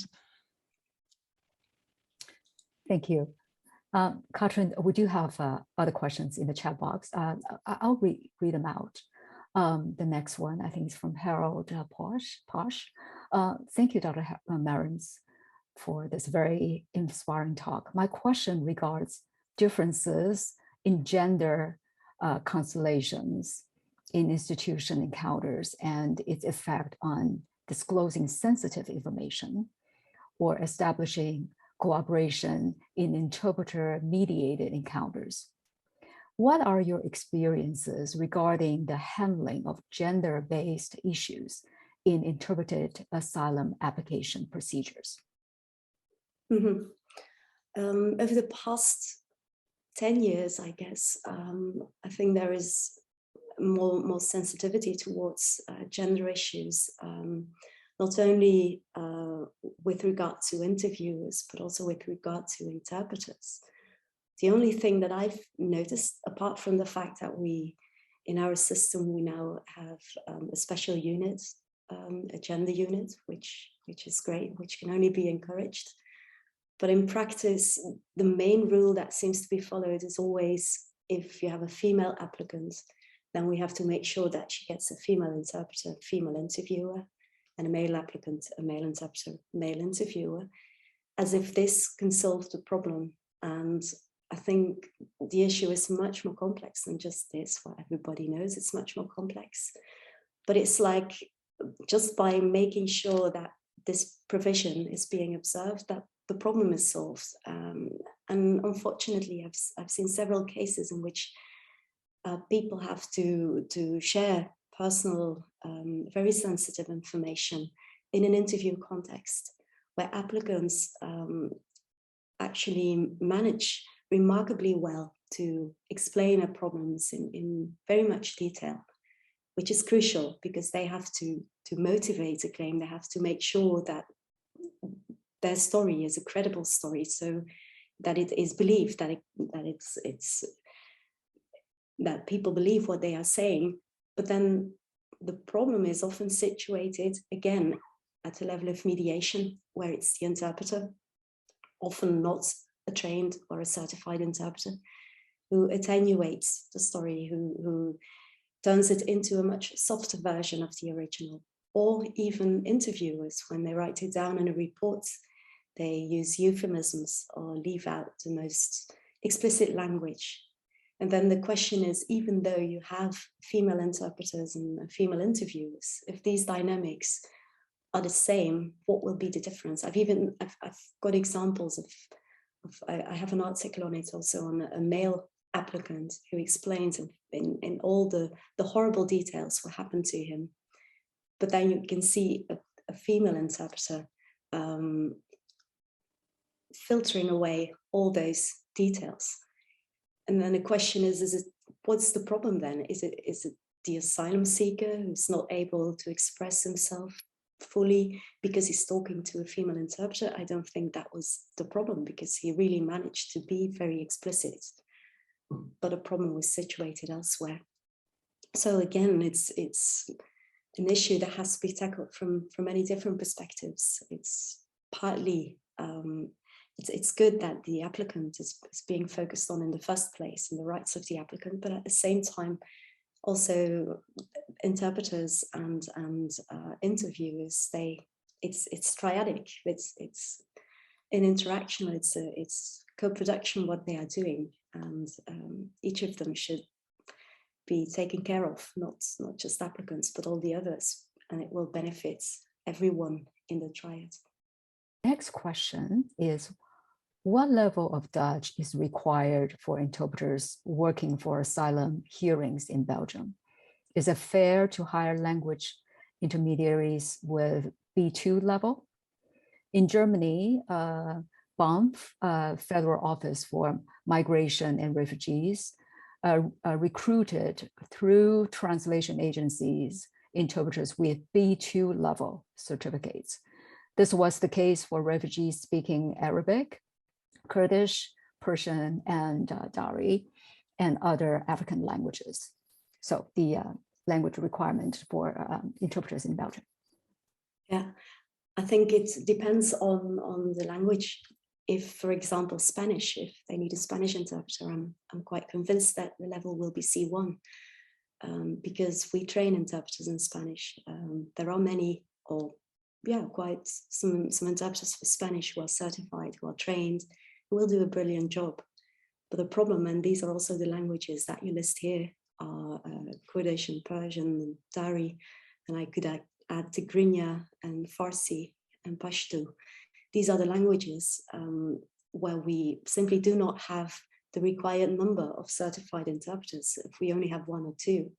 Thank you. Katrijn, we do have other questions in the chat box. I'll read them out. The next one, I think, is from Harold Posh. Thank you, Dr. Maryns, for this very inspiring talk. My question regards differences in gender constellations in institution encounters and its effect on disclosing sensitive information or establishing cooperation in interpreter-mediated encounters. What are your experiences regarding the handling of gender-based issues in interpreted asylum application procedures? Mm-hmm. Over the past 10 years, I guess, I think there is more sensitivity towards gender issues, not only with regard to interviewers, but also with regard to interpreters. The only thing that I've noticed, apart from the fact that in our system, we now have a special unit, a gender unit, which is great, which can only be encouraged. But in practice, the main rule that seems to be followed is always, if you have a female applicant, then we have to make sure that she gets a female interpreter, female interviewer, and a male applicant, a male interpreter, male interviewer, as if this can solve the problem. And I think the issue is much more complex than just this. What everybody knows, it's much more complex. But it's like, just by making sure that this provision is being observed, that the problem is solved. And unfortunately, I've seen several cases in which people have to share personal, very sensitive information in an interview context, where applicants actually manage remarkably well to explain our problems in very much detail, which is crucial because they have to motivate a claim. They have to make sure that their story is a credible story, so that it is believed, that people believe what they are saying. But then the problem is often situated again at a level of mediation, where it's the interpreter, often not a trained or a certified interpreter, who attenuates the story, who turns it into a much softer version of the original. Or even interviewers, when they write it down in a report, they use euphemisms or leave out the most explicit language. And then the question is, even though you have female interpreters and female interviewers, if these dynamics are the same, what will be the difference? I've got examples of I have an article on it also on a male applicant who explains in all the horrible details what happened to him. But then you can see a female interpreter filtering away all those details. And then the question is what's the problem then? Is it the asylum seeker who's not able to express himself fully because he's talking to a female interpreter? I don't think that was the problem, because he really managed to be very explicit, but a problem was situated elsewhere. So again, it's an issue that has to be tackled from many different perspectives. It's partly it's good that the applicant is being focused on in the first place, and the rights of the applicant, but at the same time, also interpreters and interviewers, it's triadic. It's an interaction. It's co-production what they are doing, and each of them should be taken care of, not just applicants, but all the others, and it will benefit everyone in the triad. Next question is, what level of Dutch is required for interpreters working for asylum hearings in Belgium? Is it fair to hire language intermediaries with B2 level? In Germany, BAMF, Federal Office for Migration and Refugees, recruited through translation agencies interpreters with B2 level certificates. This was the case for refugees speaking Arabic, Kurdish, Persian, and Dari, and other African languages. So the language requirement for interpreters in Belgium. Yeah, I think it depends on the language. If, for example, Spanish, if they need a Spanish interpreter, I'm quite convinced that the level will be C1, because we train interpreters in Spanish. There are many, quite some interpreters for Spanish who are certified, who are trained, who will do a brilliant job. But the problem, and these are also the languages that you list here, are Kurdish and Persian and Dari, and I could add Tigrinya and Farsi and Pashto. These are the languages where we simply do not have the required number of certified interpreters. If we only have one or two,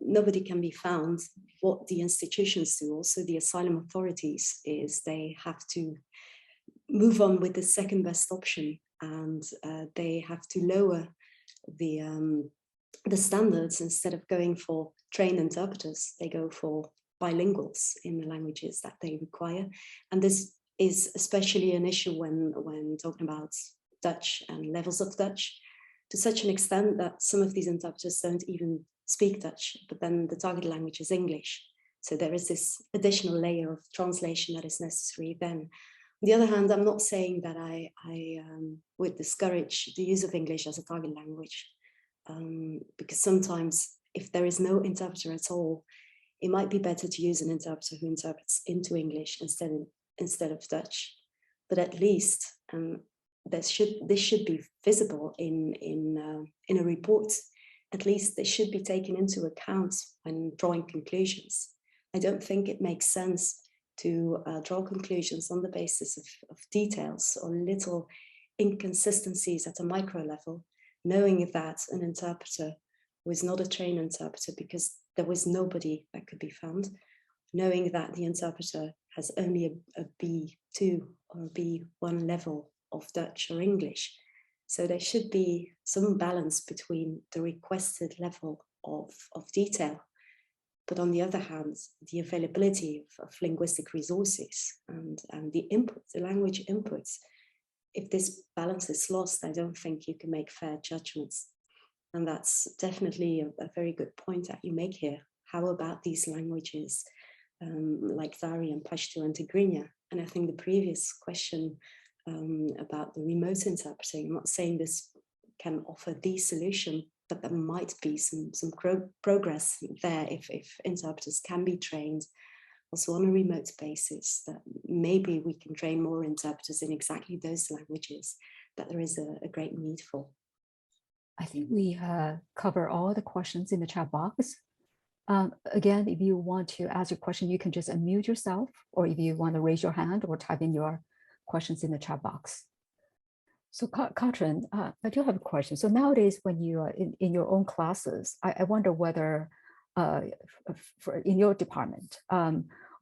nobody can be found. What the institutions do, also the asylum authorities, is they have to move on with the second best option, and they have to lower the standards. Instead of going for trained interpreters, they go for bilinguals in the languages that they require. And this is especially an issue when talking about Dutch and levels of Dutch, to such an extent that some of these interpreters don't even speak Dutch, but then the target language is English. So there is this additional layer of translation that is necessary then. On the other hand, I'm not saying that I would discourage the use of English as a target language, because sometimes if there is no interpreter at all, it might be better to use an interpreter who interprets into English instead of Dutch. But at least this should be visible in a report. At least they should be taken into account when drawing conclusions. I don't think it makes sense to draw conclusions on the basis of details or little inconsistencies at a micro level, knowing that an interpreter was not a trained interpreter because there was nobody that could be found, knowing that the interpreter has only a B2 or a B1 level of Dutch or English. So there should be some balance between the requested level of detail, but on the other hand, the availability of linguistic resources and the input, the language inputs. If this balance is lost, I don't think you can make fair judgments. And that's definitely a very good point that you make here. How about these languages like Dari and Pashto and Tigrinya? And I think the previous question about the remote interpreting, I'm not saying this can offer the solution, but there might be some progress there if interpreters can be trained also on a remote basis, that maybe we can train more interpreters in exactly those languages that there is a great need for. I think we cover all the questions in the chat box. Again, if you want to ask your question, you can just unmute yourself, or if you want to raise your hand or type in your questions in the chat box. So Katrijn, I do have a question. So nowadays, when you are in your own classes, I wonder whether in your department,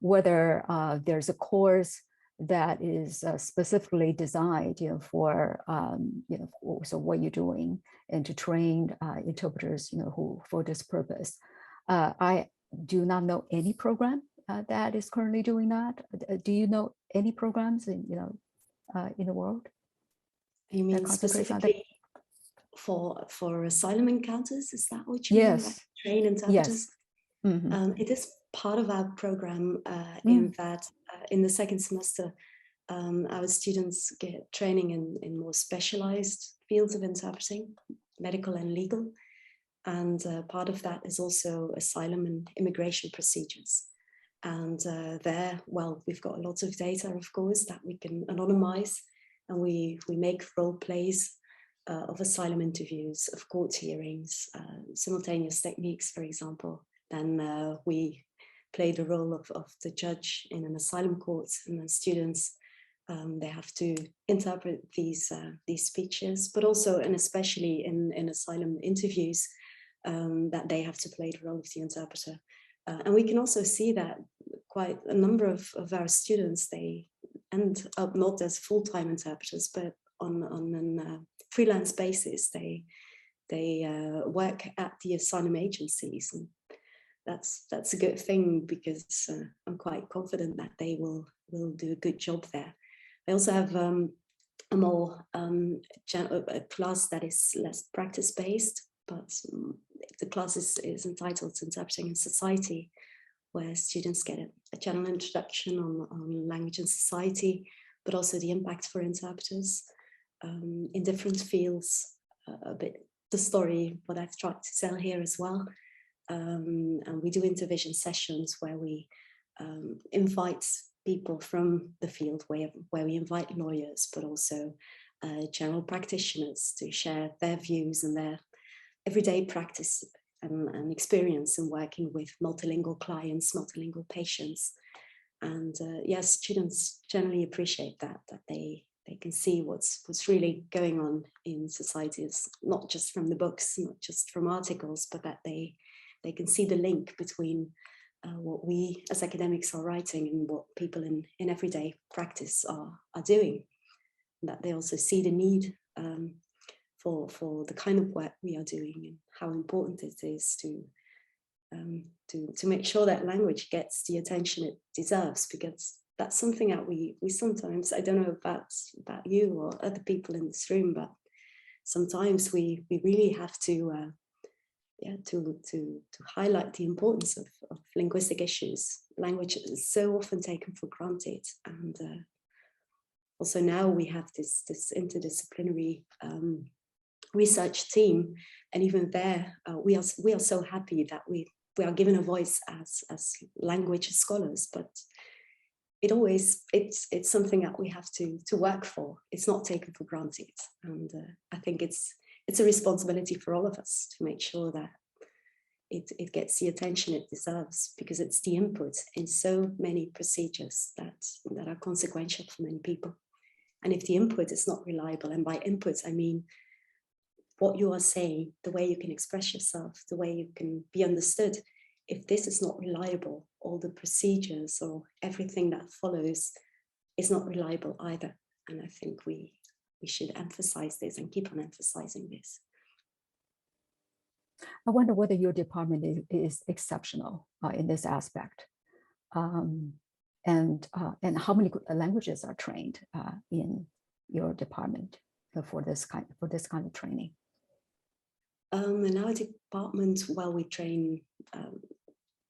whether there's a course that is specifically designed, for so what you're doing and to train interpreters, who for this purpose. I do not know any program that is currently doing that. Do you know any programs in the world? You mean specifically for asylum encounters? Is that what you mean? Yes. Like train interpreters? Yes. Mm-hmm. It is part of our program in that in the second semester, our students get training in more specialized fields of interpreting, medical and legal. And part of that is also asylum and immigration procedures. And there, well, we've got lots of data, of course, that we can anonymize. And we make role plays of asylum interviews, of court hearings, simultaneous techniques, for example. Then we play the role of the judge in an asylum court, and the students, they have to interpret these speeches, but also and especially in asylum interviews, that they have to play the role of the interpreter. And we can also see that quite a number of our students, they end up not as full-time interpreters, but on a freelance basis. They work at the asylum agencies, and that's a good thing, because I'm quite confident that they will do a good job there. I also have a more a class that is less practice-based, but the class is entitled Interpreting in Society, where students get a general introduction on language and society, but also the impact for interpreters in different fields, a bit the story, what I've tried to tell here as well. And we do intervision sessions where we invite people from the field, where we invite lawyers, but also general practitioners to share their views and their everyday practice and experience in working with multilingual clients, multilingual patients. And yes, students generally appreciate that they can see what's really going on in societies, not just from the books, not just from articles, but that they can see the link between what we as academics are writing and what people in everyday practice are doing. And that they also see the need for the kind of work we are doing, and how important it is to make sure that language gets the attention it deserves, because that's something that we sometimes, I don't know about you or other people in this room, but sometimes we really have to highlight the importance of linguistic issues. Language is so often taken for granted, and also now we have this interdisciplinary research team, and even there we are so happy that we are given a voice as language scholars, but it's something that we have to work for. It's not taken for granted, and I think it's a responsibility for all of us to make sure that it gets the attention it deserves, because it's the input in so many procedures that are consequential for many people. And if the input is not reliable, and by input I mean what you are saying, the way you can express yourself, the way you can be understood, if this is not reliable, all the procedures or everything that follows is not reliable either. And I think we should emphasize this and keep on emphasizing this. I wonder whether your department is exceptional in this aspect, and how many languages are trained in your department for this kind of training. In our department, well, we train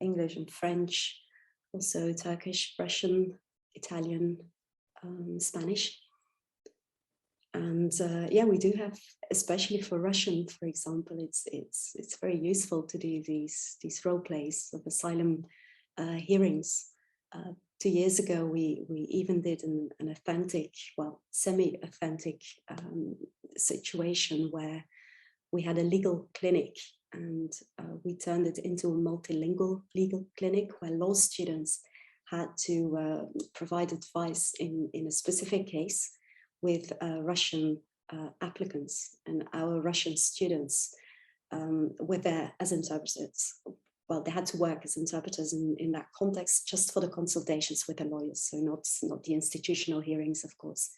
English and French, also Turkish, Russian, Italian, Spanish. And yeah, we do have, especially for Russian, for example, it's very useful to do these role plays of asylum hearings. 2 years ago, we even did an authentic, well, semi-authentic situation where we had a legal clinic, and we turned it into a multilingual legal clinic where law students had to provide advice in a specific case with Russian applicants, and our Russian students were there as interpreters. Well, they had to work as interpreters in that context, just for the consultations with the lawyers, so not the institutional hearings, of course,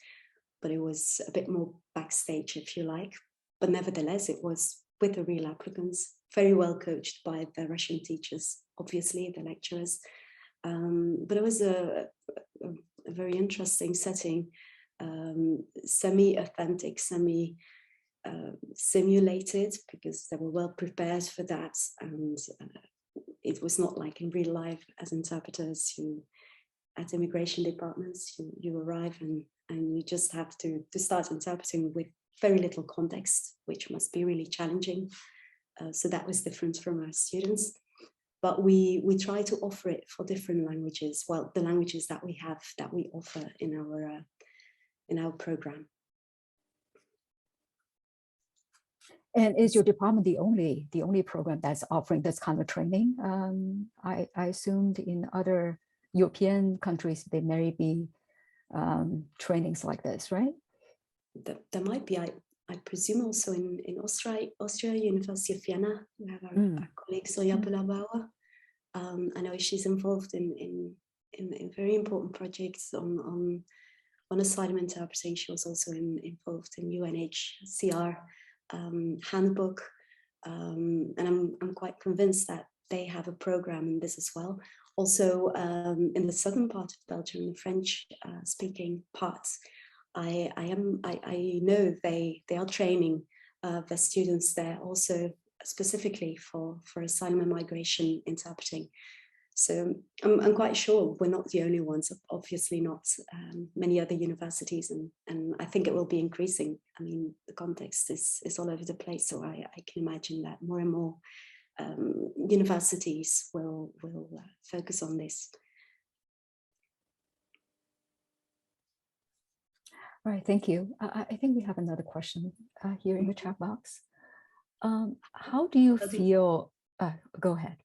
but it was a bit more backstage, if you like. But nevertheless, it was with the real applicants, very well coached by the Russian teachers, obviously, the lecturers. But it was a very interesting setting, semi-authentic, semi-simulated, because they were well prepared for that. And it was not like in real life as interpreters, at immigration departments, you arrive and you just have to start interpreting with very little context, which must be really challenging. So that was different from our students. But we try to offer it for different languages. Well, the languages that we have, that we offer in our program. And is your department the only program that's offering this kind of training? I assumed in other European countries there may be trainings like this, right? There might be. I presume also in Austria, University of Vienna, we have our colleague Zoya Bauer. I know she's involved in very important projects on asylum interpreting. She was also involved in UNHCR handbook, and I'm quite convinced that they have a program in this as well. Also, in the southern part of Belgium, the French speaking parts, I know they are training the students there also specifically for asylum and migration interpreting. So I'm quite sure we're not the only ones, obviously not. Many other universities, and I think it will be increasing. I mean, the context is all over the place, so I can imagine that more and more universities will focus on this. All right, thank you. I think we have another question here in the chat box. How do you feel? Go ahead.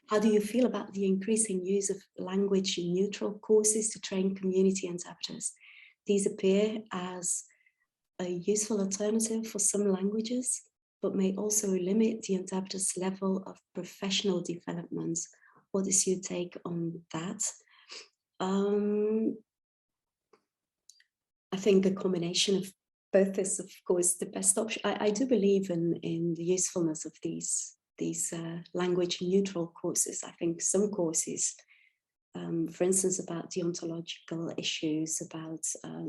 How do you feel about the increasing use of language-neutral courses to train community interpreters? These appear as a useful alternative for some languages, but may also limit the interpreter's level of professional development. What is your take on that? I think a combination of both is, of course, the best option. I do believe in the usefulness of these language-neutral courses. I think some courses, for instance, about deontological issues, about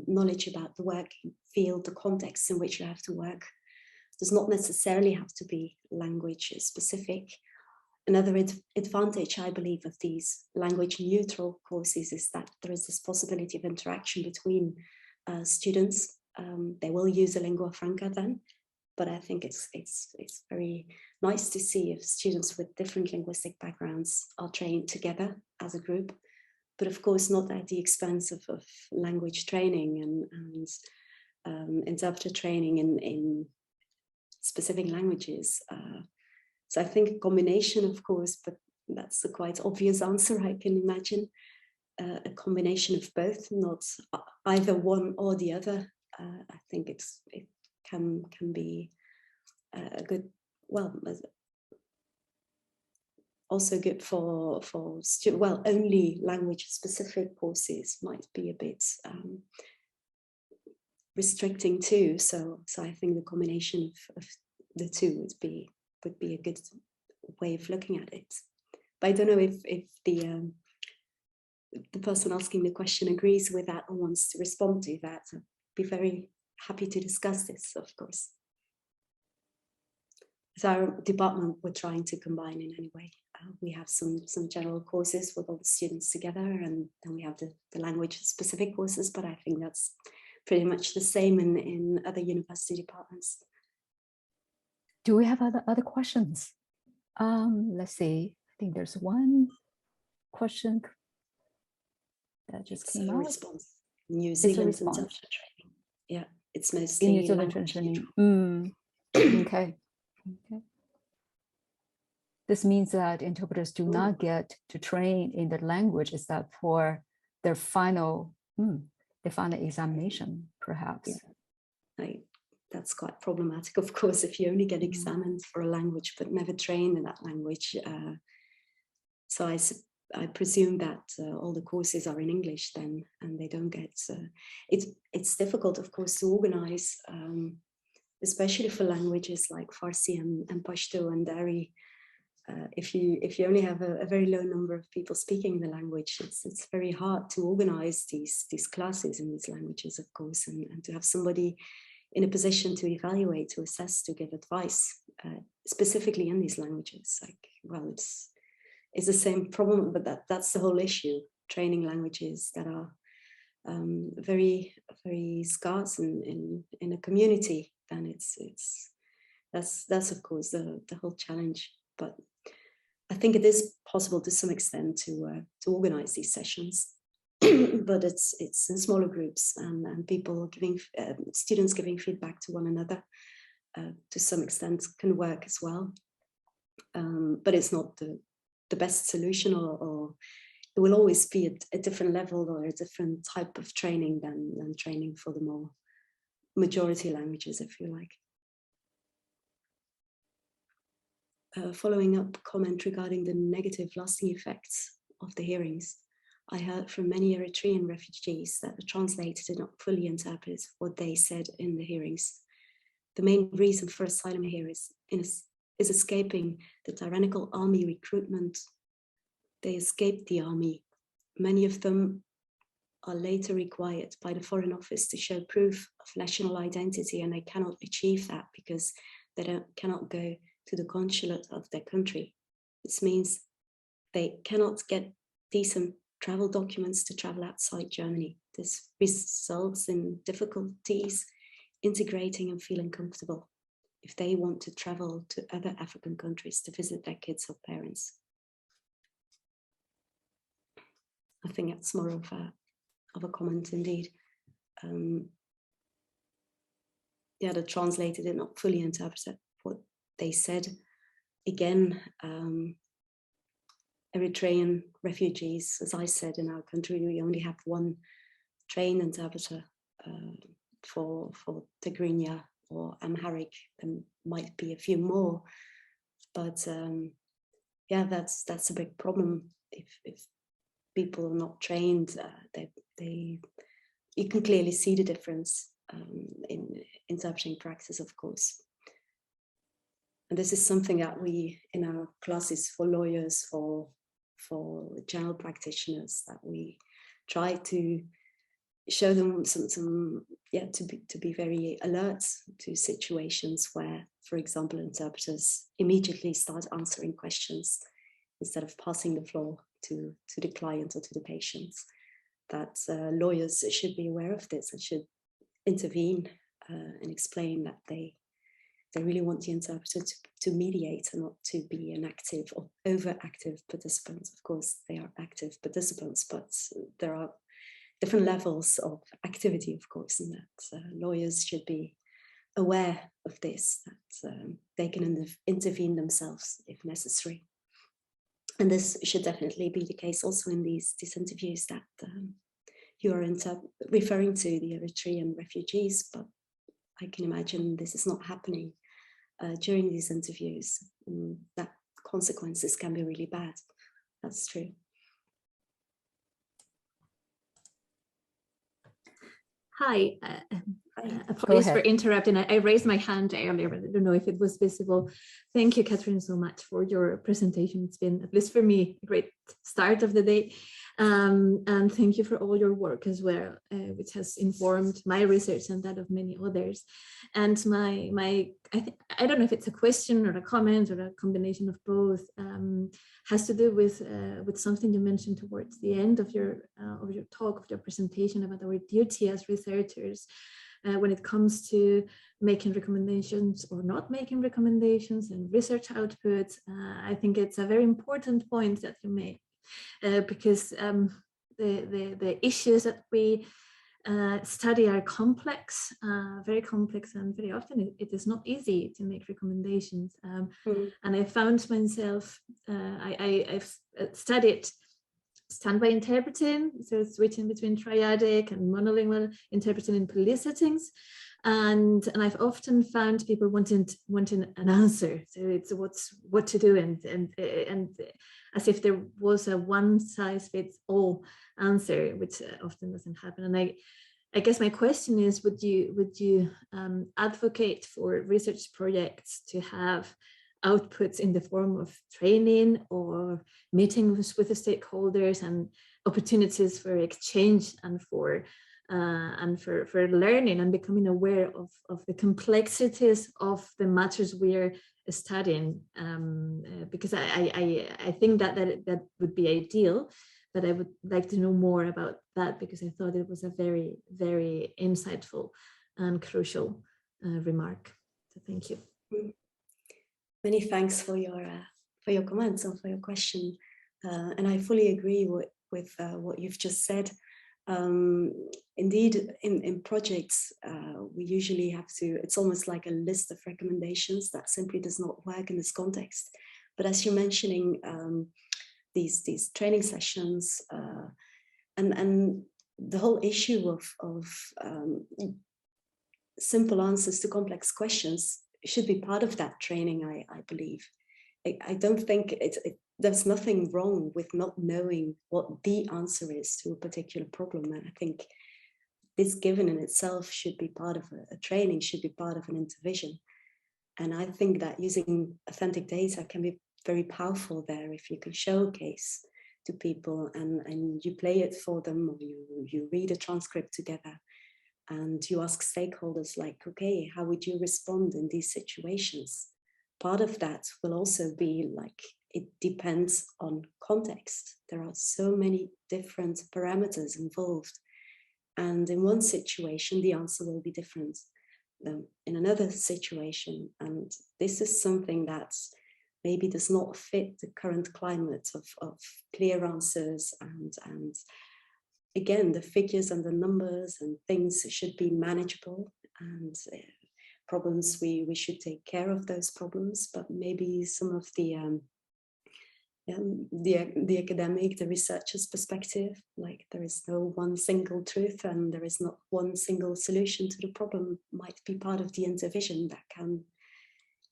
knowledge about the work field, the context in which you have to work, does not necessarily have to be language specific. Another advantage, I believe, of these language-neutral courses is that there is this possibility of interaction between students. They will use a lingua franca then, but I think it's very nice to see if students with different linguistic backgrounds are trained together as a group, but of course not at the expense of language training and interpreter training in specific languages. So I think a combination, of course, but that's a quite obvious answer, I can imagine. A combination of both, not either one or the other. I think it can be a good, well, also good for well, only language specific courses might be a bit restricting too. So I think the combination of the two would be a good way of looking at it. But I don't know if the person asking the question agrees with that or wants to respond to that. I'd be very happy to discuss this, of course. So our department, we're trying to combine in any way. We have some general courses with all the students together, and then we have the language specific courses, but I think that's pretty much the same in other university departments. Do we have other questions? Let's see. I think there's one question that just came out. Response. New Zealand interpreter training. Yeah, it's mostly in New Zealand training. Okay. Okay. This means that interpreters do not get to train in the language except for their final examination, perhaps. Yeah. That's quite problematic, of course, if you only get examined for a language but never trained in that language. So I presume that all the courses are in English then, and they don't get. It's difficult, of course, to organize, especially for languages like Farsi and Pashto and Dari. If you only have a very low number of people speaking the language, it's very hard to organize these classes in these languages, of course, and to have somebody in a position to evaluate, to assess, to give advice, specifically in these languages. Like, well, it's the same problem, but that's the whole issue. Training languages that are very, very scarce in a community, then that's of course the whole challenge. But I think it is possible to some extent to organize these sessions, but it's in smaller groups and people giving students giving feedback to one another to some extent can work as well. But it's not the best solution, or it will always be a different level or a different type of training than training for the more majority languages, if you like. Following up comment regarding the negative lasting effects of the hearings, I heard from many Eritrean refugees that the translator did not fully interpret what they said in the hearings. The main reason for asylum here is escaping the tyrannical army recruitment. They escaped the army. Many of them are later required by the Foreign Office to show proof of national identity, and they cannot achieve that because they cannot go to the consulate of their country. This means they cannot get decent travel documents to travel outside Germany. This results in difficulties integrating and feeling comfortable if they want to travel to other African countries to visit their kids or parents. I think that's more of a comment indeed. Yeah, the translator did not fully interpret what they said. Again, Eritrean refugees, as I said, in our country, we only have one trained interpreter for Tigrinya or Amharic. There might be a few more, but yeah, that's a big problem. If people are not trained, you can clearly see the difference in interpreting practice, of course. And this is something that we, in our classes for lawyers, for general practitioners, that we try to show them to be very alert to situations where, for example, interpreters immediately start answering questions instead of passing the floor to the client or to the patients. That lawyers should be aware of this and should intervene and explain that they really want the interpreter to mediate and not to be an active or overactive participant. Of course, they are active participants, but there are different levels of activity, of course, and that lawyers should be aware of this, that they can intervene themselves if necessary. And this should definitely be the case also in these interviews that you are referring to, the Eritrean refugees, but I can imagine this is not happening during these interviews, that consequences can be really bad. That's true. Hi, Apologies for interrupting. I raised my hand earlier, but I don't know if it was visible. Thank you, Katrijn, so much for your presentation. It's been, at least for me, a great start of the day. And thank you for all your work as well, which has informed my research and that of many others. And I don't know if it's a question or a comment or a combination of both, has to do with something you mentioned towards the end of your talk, of your presentation, about our duty as researchers when it comes to making recommendations or not making recommendations and research outputs. I think it's a very important point that you make, because the issues that we study are complex, very complex, and very often it is not easy to make recommendations. And I found myself, I've studied standby interpreting, so switching between triadic and monolingual interpreting in police settings. And I've often found people wanting an answer. So it's what to do, and as if there was a one size fits all answer, which often doesn't happen. And I guess my question is, would you advocate for research projects to have outputs in the form of training or meetings with the stakeholders and opportunities for exchange and for learning and becoming aware of the complexities of the matters we are studying? Because I think that would be ideal, but I would like to know more about that, because I thought it was a very, very insightful and crucial remark. So thank you. Many thanks for your comments and for your question. And I fully agree with what you've just said. Indeed, in projects, we usually have to, it's almost like a list of recommendations that simply does not work in this context. But as you're mentioning, these training sessions and the whole issue of simple answers to complex questions should be part of that training, I believe. I don't think there's nothing wrong with not knowing what the answer is to a particular problem. And I think this given in itself should be part of a training, should be part of an intervision. And I think that using authentic data can be very powerful there if you can showcase to people and you play it for them, or you read a transcript together and you ask stakeholders like, okay, how would you respond in these situations? Part of that will also be like, it depends on context. There are so many different parameters involved. And in one situation, the answer will be different than in another situation. And this is something that maybe does not fit the current climate of clear answers. And again, the figures and the numbers and things should be manageable, and problems, we should take care of those problems, but maybe some of the academic, the researcher's perspective, like there is no one single truth and there is not one single solution to the problem, might be part of the intervision that can,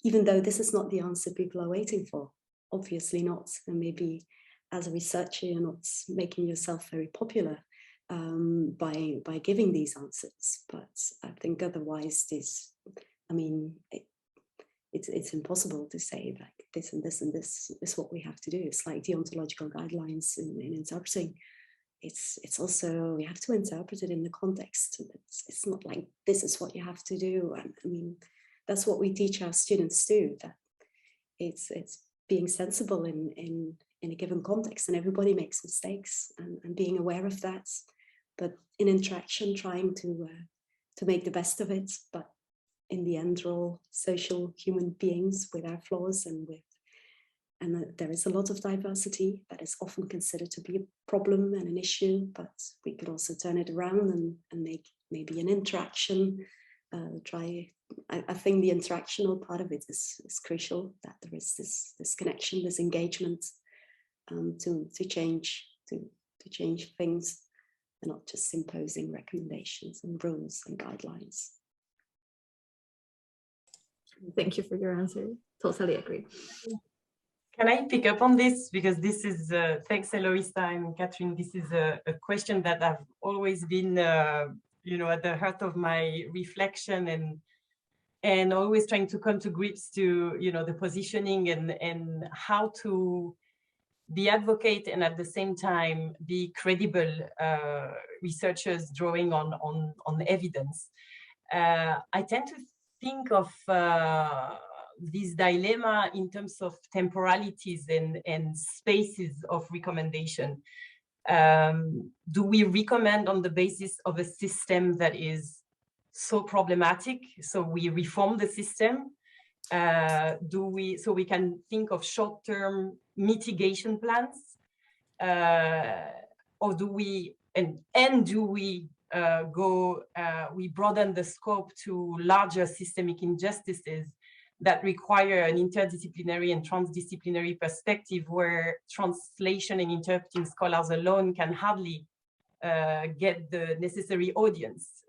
even though this is not the answer people are waiting for, obviously not, and maybe as a researcher you're not making yourself very popular by giving these answers, but I think otherwise this, I mean, it's impossible to say like this and this and this is what we have to do. It's like the ontological guidelines in interpreting. It's also, we have to interpret it in the context. It's not like this is what you have to do. And I mean, that's what we teach our students too, that it's being sensible in a given context, and everybody makes mistakes, and being aware of that, but in interaction trying to make the best of it. But in the end, we're all social human beings with our flaws, and there is a lot of diversity that is often considered to be a problem and an issue, but we could also turn it around and make maybe an interaction, I think the interactional part of it is crucial, that there is this connection, this engagement to change things, and not just imposing recommendations and rules and guidelines. Thank you for your answer. Totally agree. Can I pick up on this? Because this is, thanks Eloisa and Katrijn, this is a question that I've always been at the heart of my reflection, and always trying to come to grips to, the positioning and how to be advocate and at the same time be credible researchers drawing on evidence. I tend to think of this dilemma in terms of temporalities and spaces of recommendation. Do we recommend on the basis of a system that is so problematic, so we reform the system? So we can think of short-term mitigation plans, or do we do we we broaden the scope to larger systemic injustices that require an interdisciplinary and transdisciplinary perspective, where translation and interpreting scholars alone can hardly get the necessary audience,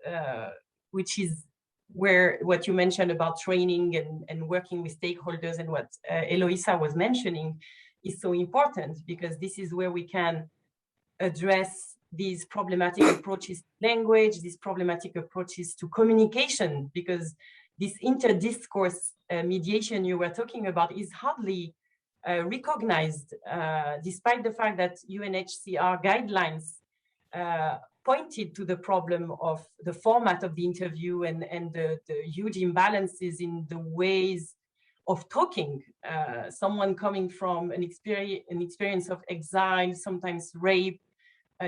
which is where what you mentioned about training and working with stakeholders and what Eloisa was mentioning is so important, because this is where we can address these problematic approaches to language, these problematic approaches to communication, because this interdiscourse mediation you were talking about is hardly recognized, despite the fact that UNHCR guidelines pointed to the problem of the format of the interview and the huge imbalances in the ways of talking. Someone coming from an experience of exile, sometimes rape,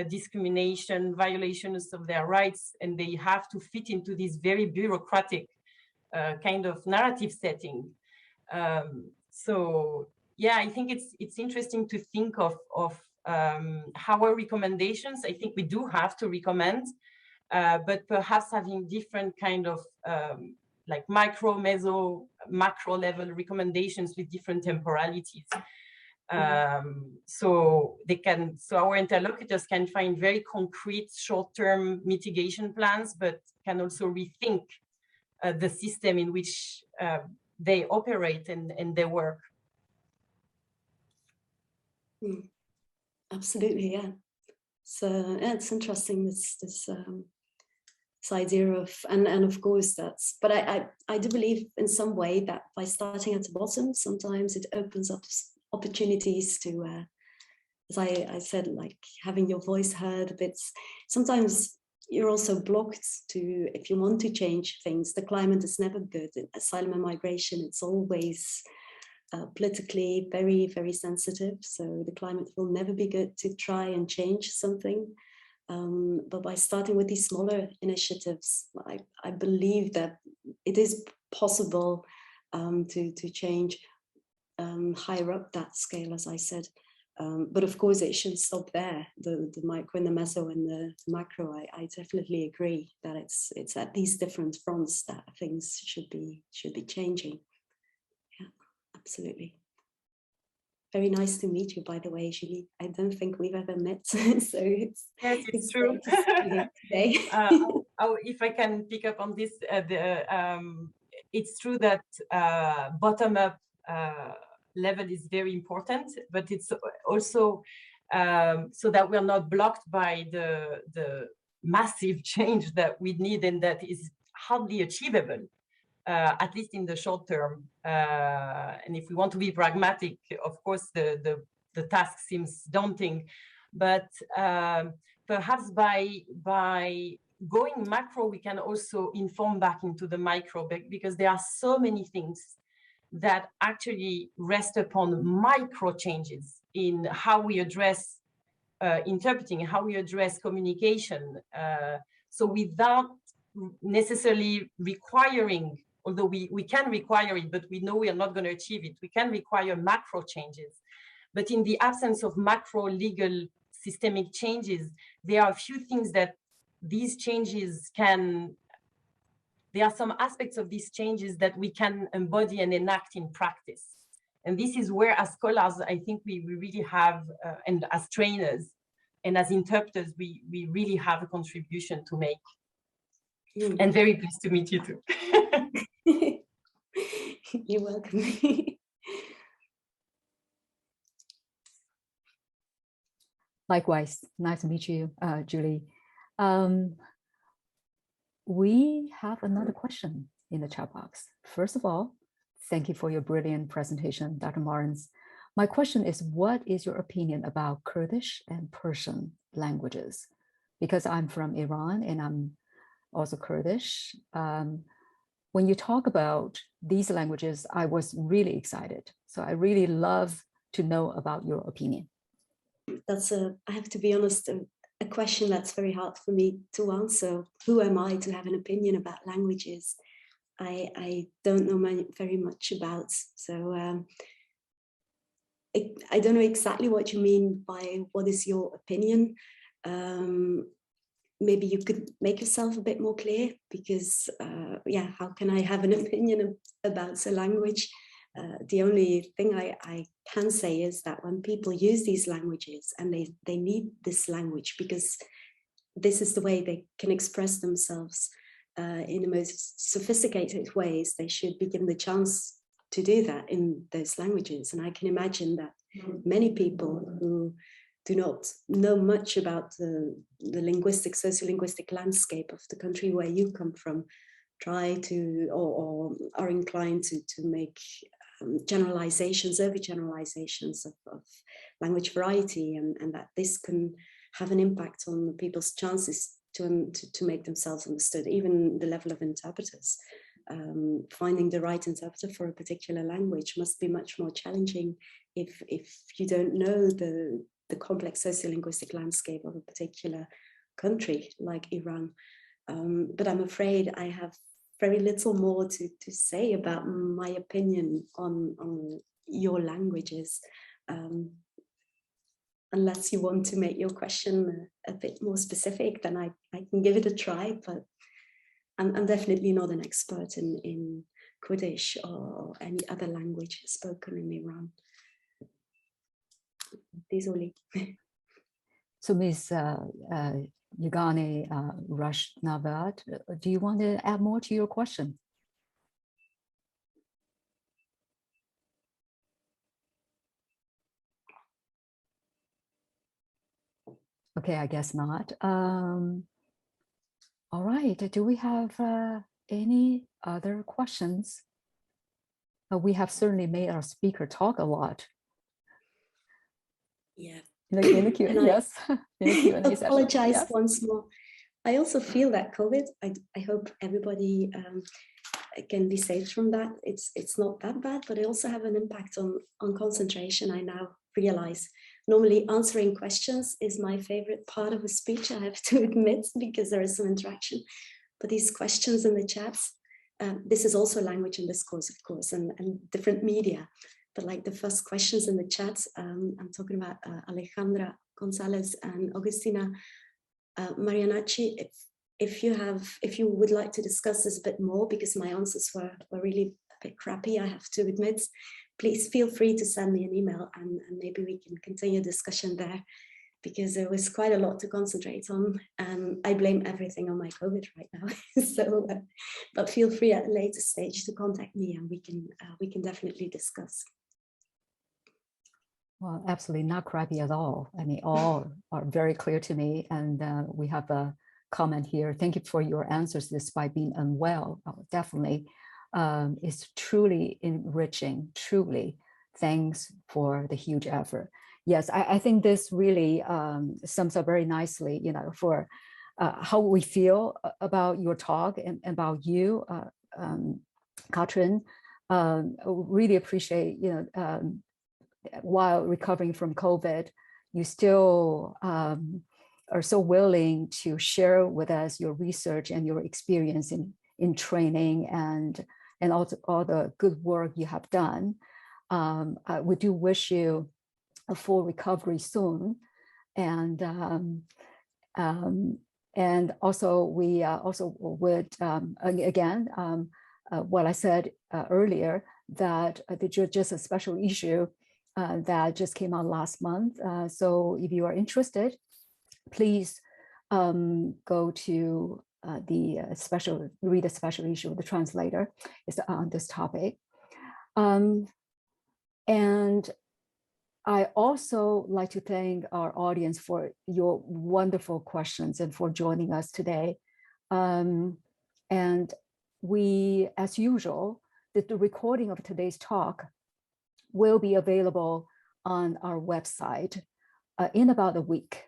discrimination, violations of their rights, and they have to fit into this very bureaucratic kind of narrative setting. So yeah, I think it's interesting to think of our recommendations. I think we do have to recommend, but perhaps having different kind of like micro, meso, macro level recommendations with different temporalities. So our interlocutors can find very concrete short-term mitigation plans, but can also rethink the system in which they operate and their work. Absolutely, yeah. So yeah, it's interesting, this idea of, and of course that's, but I do believe in some way that by starting at the bottom, sometimes it opens up opportunities to, as I said, like having your voice heard a bit. Sometimes you're also blocked to, if you want to change things. The climate is never good. Asylum and migration, it's always politically very, very sensitive. So the climate will never be good to try and change something. But by starting with these smaller initiatives, I believe that it is possible to change higher up that scale, as I said. But of course, it shouldn't stop there. The micro and the meso and the macro, I definitely agree that it's at these different fronts that things should be changing. Yeah, absolutely. Very nice to meet you, by the way, Julie. I don't think we've ever met, so it's true. Great to see you today. If I can pick up on this, it's true that bottom-up level is very important, but it's also so that we're not blocked by the massive change that we need and that is hardly achievable, at least in the short term. And if we want to be pragmatic, of course, the task seems daunting, but perhaps by going macro, we can also inform back into the micro, because there are so many things that actually rest upon micro changes in how we address interpreting, how we address communication. So without necessarily requiring, although we can require it, but we know we are not going to achieve it, we can require macro changes. But in the absence of macro legal systemic changes, there are a few things that these changes can, there are some aspects of these changes that we can embody and enact in practice. And this is where, as scholars, I think we really have, and as trainers and as interpreters, we really have a contribution to make. And very pleased to meet you too. You're welcome. Likewise, nice to meet you, Julie. we have another question in the chat box. First of all, thank you for your brilliant presentation, Dr. Maryns. My question is, what is your opinion about Kurdish and Persian languages? Because I'm from Iran and I'm also Kurdish. When you talk about these languages, I was really excited. So I really love to know about your opinion. That's I have to be honest, a question that's very hard for me to answer. Who am I to have an opinion about languages? I don't know very much about. So I don't know exactly what you mean by what is your opinion. Maybe you could make yourself a bit more clear, because yeah, how can I have an opinion about a language? The only thing I can say is that when people use these languages, and they need this language because this is the way they can express themselves in the most sophisticated ways, they should be given the chance to do that in those languages. And I can imagine that many people who do not know much about the linguistic, sociolinguistic landscape of the country where you come from, try to, or are inclined to make generalizations, overgeneralizations of language variety, and that this can have an impact on people's chances to make themselves understood, even the level of interpreters. Finding the right interpreter for a particular language must be much more challenging if you don't know the complex sociolinguistic landscape of a particular country like Iran. But I'm afraid I have very little more to say about my opinion on your languages, unless you want to make your question a bit more specific, then I can give it a try, but I'm definitely not an expert in Kurdish or any other language spoken in Iran. Désolée. So Ms. Yegane Rashnavad, do you want to add more to your question? Okay, I guess not. All right, do we have any other questions? We have certainly made our speaker talk a lot. Yeah. In the Q&A, yes. In the Q&A session. Apologize yes. once more. I also feel that COVID, I hope everybody can be saved from that. It's not that bad, but I also have an impact on concentration. I now realize normally answering questions is my favorite part of a speech, I have to admit, because there is some interaction. But these questions in the chats, this is also language and discourse, of course, and different media. But like the first questions in the chats, I'm talking about Alejandra Gonzalez and Agustina Marianacci. If you would like to discuss this a bit more, because my answers were really a bit crappy, I have to admit, please feel free to send me an email and maybe we can continue discussion there, because there was quite a lot to concentrate on. I blame everything on my COVID right now. So, but feel free at a later stage to contact me and we can definitely discuss. Well, absolutely not crappy at all. I mean, all are very clear to me. And we have a comment here. Thank you for your answers despite being unwell. Definitely. It's truly enriching, truly. Thanks for the huge effort. Yes, I think this really sums up very nicely, you know, for how we feel about your talk and about you, Katrijn. Really appreciate, you know, while recovering from COVID, you still are so willing to share with us your research and your experience in training and also all the good work you have done. We do wish you a full recovery soon, and also we also would again what I said earlier, that just a special issue that just came out last month. So if you are interested, please go to read a special issue of the translator. It's on this topic. And I also like to thank our audience for your wonderful questions and for joining us today. And we, as usual, the recording of today's talk will be available on our website in about a week.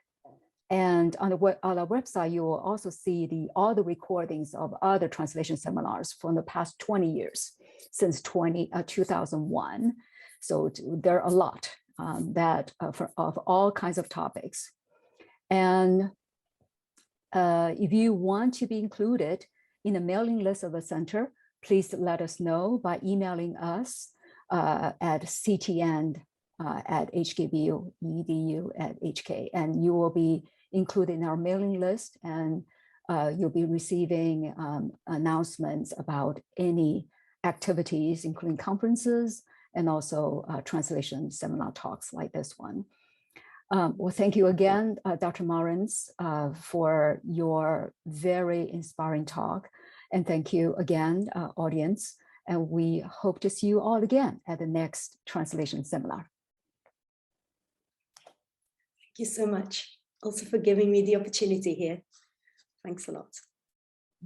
And on our website, you will also see all the recordings of other translation seminars from the past 20 years, since 2001. So there are a lot of all kinds of topics. And if you want to be included in the mailing list of the center, please let us know by emailing us at ctn@hkbu.edu@hk, and you will be included in our mailing list, and you'll be receiving announcements about any activities, including conferences and also translation seminar talks like this one. Well, thank you again, Dr. Maryns, for your very inspiring talk. And thank you again, audience. And we hope to see you all again at the next translation seminar. Thank you so much. Also for giving me the opportunity here. Thanks a lot.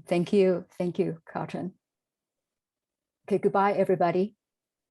Thank you, Katrijn. Okay, goodbye, everybody.